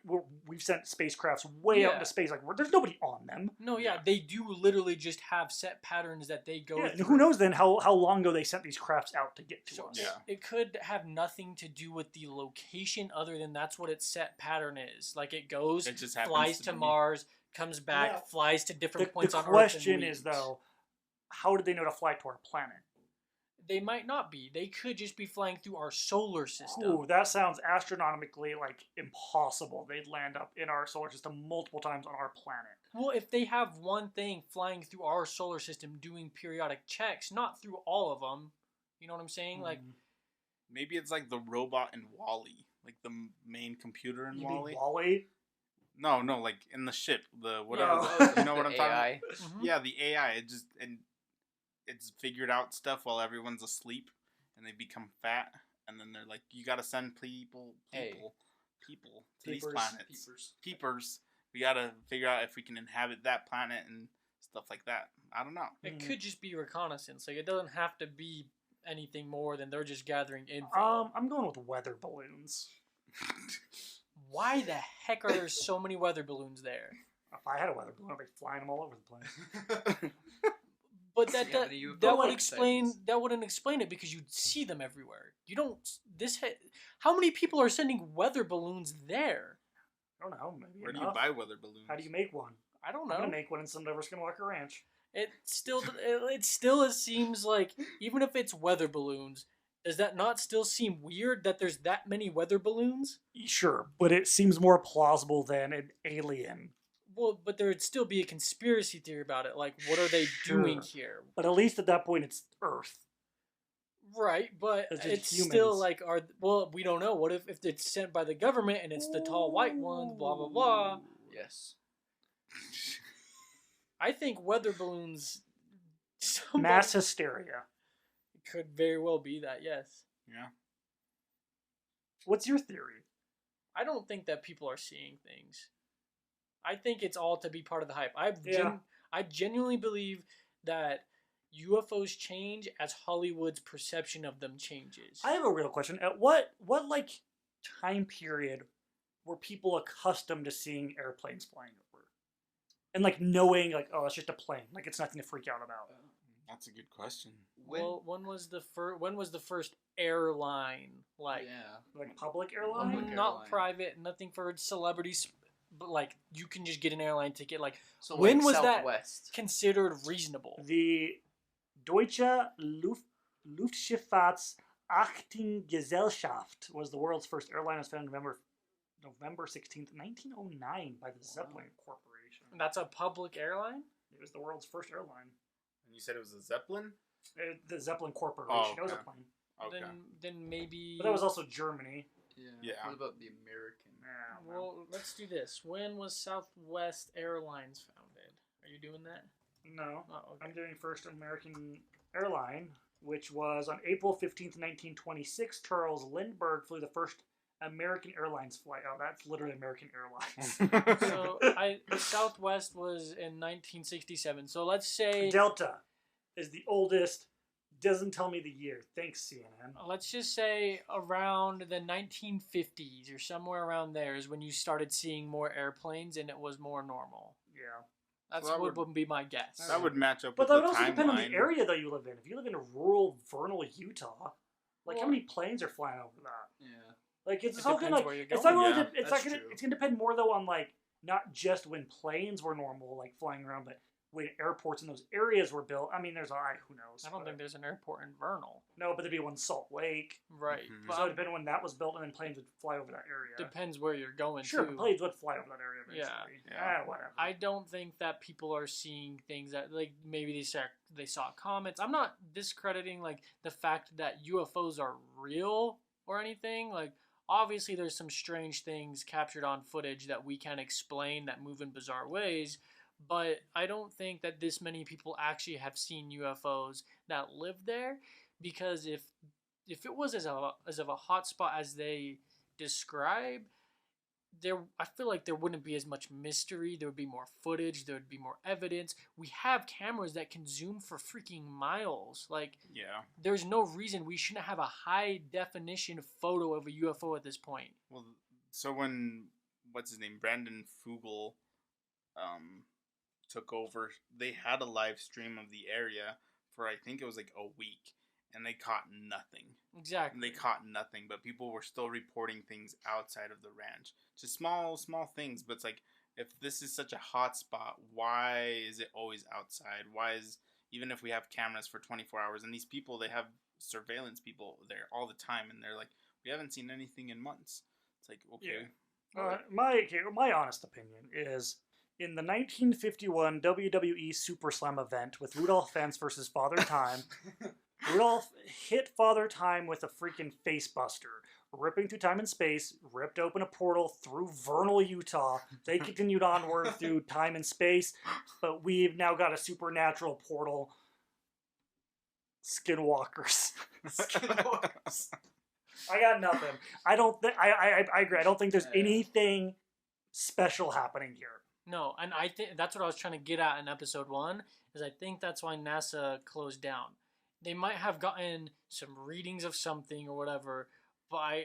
spacecrafts way out into space. Like there's nobody on them. No, they do literally just have set patterns that they go. Yeah, who knows then how long ago they sent these crafts out to get to us? Yeah. It could have nothing to do with the location, other than that's what its set pattern is. Like it goes, it just flies to Mars. Comes back, flies to different points on Earth. The question is, though, how did they know to fly to our planet? They might not be. They could just be flying through our solar system. Ooh, that sounds astronomically, impossible. They'd land up in our solar system multiple times on our planet. Well, if they have one thing flying through our solar system doing periodic checks, not through all of them, you know what I'm saying? Mm-hmm. Maybe it's like the robot in WALL-E. Like the main computer in WALL-E. WALL-E? No, like in the ship, you know what I'm talking about? Mm-hmm. Yeah, the AI. It's figured out stuff while everyone's asleep, and they become fat, and then they're like, you gotta send people to these planets. Peepers. We gotta figure out if we can inhabit that planet and stuff like that. I don't know. It could just be reconnaissance. Like it doesn't have to be anything more than they're just gathering info. I'm going with weather balloons. Why the heck are there so many weather balloons there? If I had a weather balloon, I'd be flying them all over the place. But that wouldn't explain it because you'd see them everywhere. You don't. How many people are sending weather balloons there? I don't know. Maybe Where do you buy weather balloons? How do you make one? I don't know. I'm gonna make one in some Navajo Skinwalker Ranch. It still seems like, even if it's weather balloons, does that not still seem weird that there's that many weather balloons? Sure, but it seems more plausible than an alien. Well, but there would still be a conspiracy theory about it. Like, what are they doing here? But at least at that point, it's Earth. Right, but it's still like, we don't know. What if it's sent by the government and it's the tall white ones, blah, blah, blah. Yes. I think weather balloons... Mass hysteria. Could very well be that, yes. Yeah. What's your theory? I don't think that people are seeing things. I think it's all to be part of the hype. I genuinely believe that UFOs change as Hollywood's perception of them changes. I have a real question. At what time period were people accustomed to seeing airplanes flying over? And knowing it's just a plane. It's nothing to freak out about. That's a good question. When was the first airline? Public airline? Not private, nothing for celebrities but like you can just get an airline ticket. Like, So when like was Southwest. that considered reasonable? The Deutsche Luftschifffahrtsachtengesellschaft was the world's first airline. It was founded November 16th, 1909 by the Zeppelin Corporation. That's a public airline? It was the world's first airline. And you said it was a Zeppelin? The Zeppelin Corporation. Oh, It was a okay. plane. Okay. Then maybe. But that was also Germany. Yeah. What about the American? Well, let's do this. When was Southwest Airlines founded? Are you doing that? No. Oh, okay. I'm doing first American airline, which was on April 15th, 1926. Charles Lindbergh flew the first American Airlines flight. Oh, that's literally American Airlines. So Southwest was in 1967. So let's say Delta is the oldest. Doesn't tell me the year. Thanks, CNN. let's just say around the 1950s or somewhere around there is when you started seeing more airplanes and it was more normal. Yeah. That's So that what would be my guess. That would match up But with that the would also depend on timeline. the area that you live in. If you live in a rural, vernal Utah, like how Well- many planes are flying over that? Yeah. Like it's It all gonna depends like where you're it's going. not gonna Yeah, it's that's not gonna true. it's gonna depend more though on like not just when planes were normal like flying around, but when airports in those areas were built. I mean, there's who knows? I don't think there's an airport in Vernal. no, but there'd be one in Salt Lake. Right. Mhm. But So it depended when that was built, and then planes would fly over that area. depends where you're going Sure, to. planes would fly over that area Yeah. eventually. Yeah. Whatever. I don't think that people are seeing things that like maybe they saw comments. I'm not discrediting like the fact that UFOs are real or anything. Like obviously there's some strange things captured on footage that we can't explain that move in bizarre ways, but I don't think that this many people actually have seen UFOs that live there, because if it was as of a hot spot as they describe, I feel like there wouldn't be as much mystery. There would be more footage. There would be more evidence. We have cameras that can zoom for freaking miles. Like, Yeah. there's no reason we shouldn't have a high definition photo of a UFO at this point. Well, so when what's his name, Brandon Fugel, took over, they had a live stream of the area for I think it was like a week, and they caught nothing. Exactly. They caught nothing, but people were still reporting things outside of the ranch. Just small things, but it's like, if this is such a hot spot, why is it always outside? Why is, even if we have cameras for 24 hours, and these people, they have surveillance people there all the time, and they're like, we haven't seen anything in months. It's like, okay. My honest opinion is in the 1951 WWE Super Slam event with Rudolph Fence versus Father Time, Rudolph hit Father Time with a freaking face buster, ripping through time and space, ripped open a portal through Vernal, Utah. They continued onward through time and space, but we've now got a supernatural portal. Skinwalkers. I got nothing. I don't think I agree. I don't think there's anything special happening here. No, and I think that's what I was trying to get at in episode 1, is I think that's why NASA closed down. They might have gotten some readings of something or whatever, but I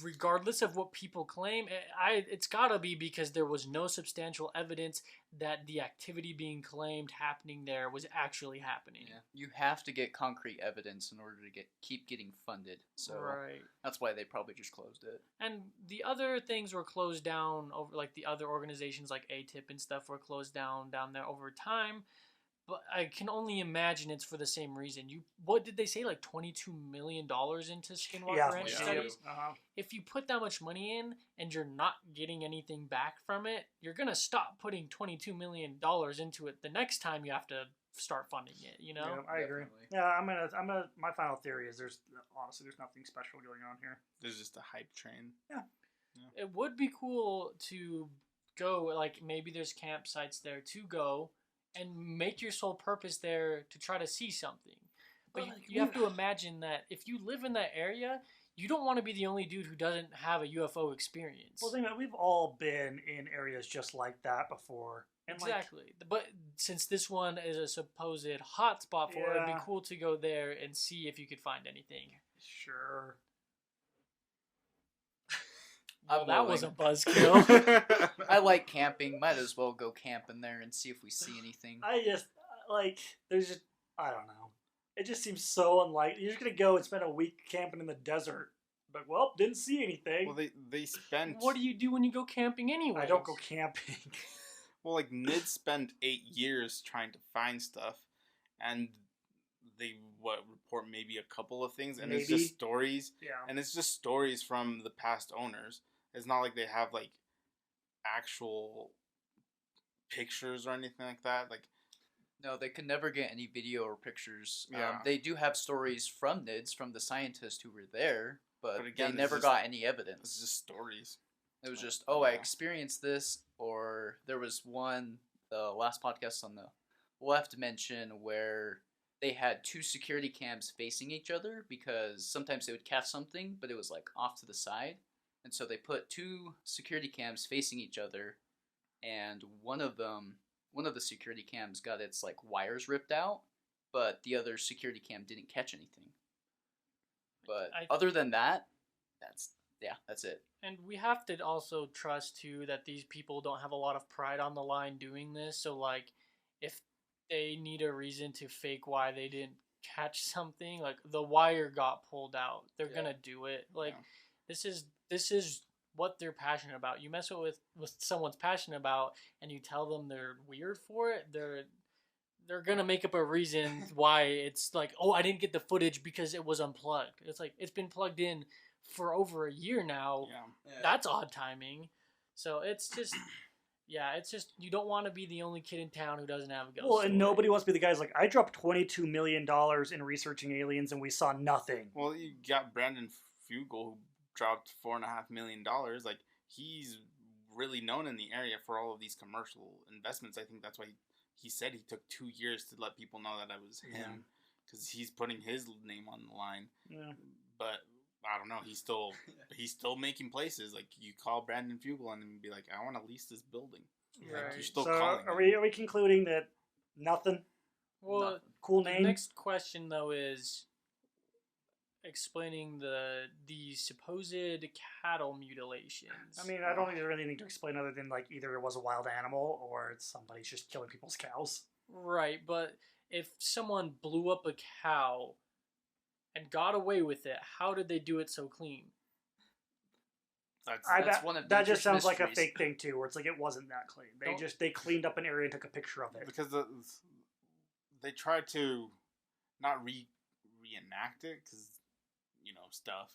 regardless of what people claim, it's gotta be because there was no substantial evidence that the activity being claimed happening there was actually happening. Yeah. You have to get concrete evidence in order to keep getting funded. So Right. that's why they probably just closed it. And the other things were closed down over, like the other organizations like ATIP and stuff were closed down there over time. But I can only imagine it's for the same reason. What did they say? Like $22 million into Skinwalker Ranch studies? Uh-huh. If you put that much money in and you're not getting anything back from it, you're going to stop putting $22 million into it the next time you have to start funding it, you know? Yeah, I agree. Definitely. Yeah, I'm gonna. My final theory is there's nothing special going on here. There's just a hype train. It would be cool to go, like maybe there's campsites there to go and make your sole purpose there to try to see something. But you have to imagine that if you live in that area, you don't want to be the only dude who doesn't have a UFO experience. Well, think about it, we've all been in areas just like that before. And Exactly. But since this one is a supposed hotspot for it, it'd be Yeah. cool to go there and see if you could find anything. Sure. Well, I'm that was a willing. buzzkill. I like camping. Might as well go camping there and see if we see anything. I just there's just I don't know. It just seems so unlikely. You're just gonna go and spend a week camping in the desert. But, well, didn't see anything. Well, they spent... What do you do when you go camping anyway? I don't go camping. Well, like, Nid spent 8 years trying to find stuff, and they, report maybe a couple of things, and it's just stories. Yeah. And it's just stories from the past owners. It's not like they have, like, actual pictures or anything like that. Like, no, they could never get any video or pictures. Yeah. They do have stories from NIDS, from the scientists who were there, but again, they never got any evidence. It's just stories. It was just, I experienced this, or there was one, the last podcast on the left mention where they had 2 security cams facing each other because sometimes they would catch something, but it was like off to the side. And so they put 2 security cams facing each other, and one of the security cams got its like wires ripped out, but the other security cam didn't catch anything. But other than that, that's it. And we have to also trust too that these people don't have a lot of pride on the line doing this. So like, if they need a reason to fake why they didn't catch something, like the wire got pulled out, they're gonna do it. Like, this is what they're passionate about. You mess with someone's passionate about, and you tell them they're weird for it, they're gonna make up a reason why it's like, oh, I didn't get the footage because it was unplugged. It's like, it's been plugged in for over a year now. Yeah. That's odd timing. So it's just, it's just, you don't want to be the only kid in town who doesn't have a ghost story. And nobody wants to be the guys like, I dropped $22 million in researching aliens and we saw nothing. Well, you got Brandon Fugel, who dropped $4.5 million. Like, he's really known in the area for all of these commercial investments. I think that's why he said he took 2 years to let people know that I was him, because he's putting his name on the line. Yeah. But I don't know. He's still making places. Like, you call Brandon Fugel and be like, I want to lease this building. Right. Like, you're still so calling. Are we concluding that nothing? Well, nothing. Cool name. The next question though is explaining the supposed cattle mutilations. I mean, I don't think there's really anything to explain other than like either it was a wild animal or somebody's just killing people's cows. Right, but if someone blew up a cow and got away with it, how did they do it so clean? That's one of that just sounds mysteries. like a fake thing too, where it's like it wasn't that clean. They cleaned up an area and took a picture of it because they tried to not reenact it because stuff,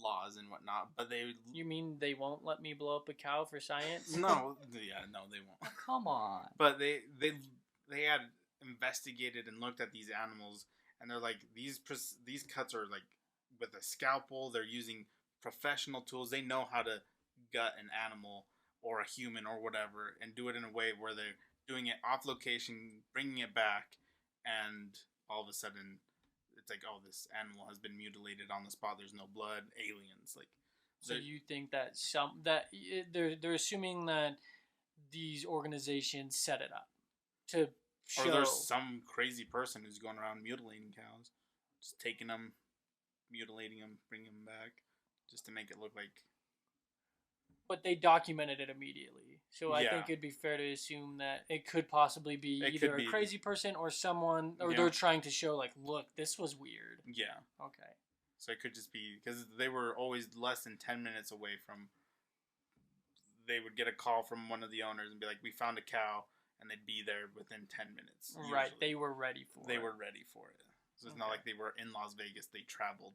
laws and whatnot. But You mean they won't let me blow up a cow for science? No, no, they won't. Oh, come on. But they had investigated and looked at these animals, and they're like, these cuts are like with a scalpel. They're using professional tools. They know how to gut an animal or a human or whatever and do it in a way where they're doing it off location, bringing it back, and all of a sudden it's like, oh, this animal has been mutilated on the spot. There's no blood. Aliens. Like, so you think that they're assuming that these organizations set it up to show, or there's some crazy person who's going around mutilating cows, just taking them, mutilating them, bringing them back, just to make it look like. But they documented it immediately, so I think it'd be fair to assume that it could possibly be either a crazy person or someone, or they're trying to show like, look, this was weird. Yeah. Okay. So it could just be because they were always less than 10 minutes away from. They would get a call from one of the owners and be like, "We found a cow," and they'd be there within 10 minutes. Usually. Right. They were ready for it. They were ready for it. So it's not like they were in Las Vegas. They traveled.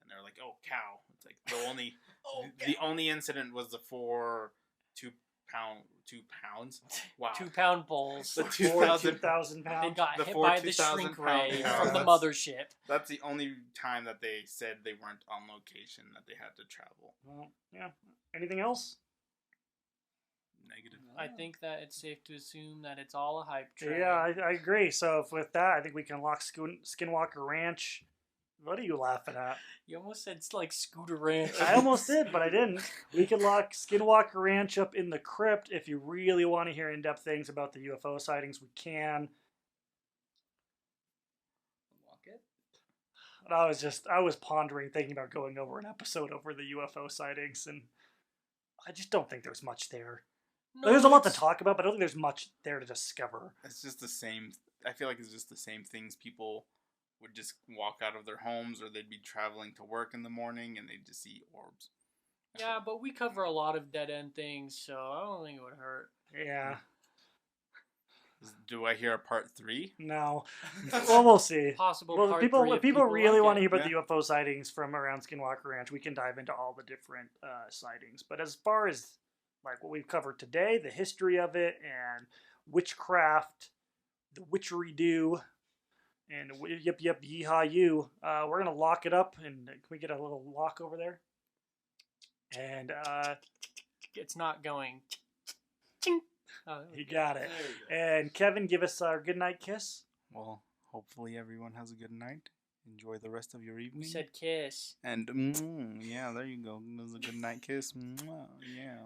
And they're like, "Oh, cow!" It's like the only, the only incident was the 2 pounds. Wow. 2 pound bulls. The 2,000 pounds. They got the hit by the 2,000 shrink pound ray cow. from the mothership. That's the only time that they said they weren't on location, that they had to travel. Well, yeah. Anything else? Negative. I think that it's safe to assume that it's all a hype train. Yeah, I agree. So with that, I think we can unlock Skinwalker Ranch. What are you laughing at? You almost said it's like Scooter Ranch. I almost did, but I didn't. We can lock Skinwalker Ranch up in the crypt. If you really want to hear in-depth things about the UFO sightings, we can. Unlock it? But I was pondering, thinking about going over an episode over the UFO sightings, and I just don't think there's much there. No, there's a lot to talk about, but I don't think there's much there to discover. It's just the same. I feel like it's just the same things people would just walk out of their homes, or they'd be traveling to work in the morning and they'd just see orbs. Yeah, but we cover a lot of dead end things, so I don't think it would hurt. Yeah. Do I hear a part 3? No. Well, we'll see. Possible Well, part people 3 if people really like want to it. hear about the UFO sightings from around Skinwalker Ranch. We can dive into all the different sightings. But as far as like what we've covered today, the history of it and witchcraft, the witchery do, and yip yip yeehaw you, we're gonna lock it up. And can we get a little lock over there? And It's not going. Ching. Oh, he got it. And Kevin, give us our goodnight kiss. Well, hopefully everyone has a good night. Enjoy the rest of your evening. We said kiss. And yeah, there you go. There's a good night kiss. Yeah.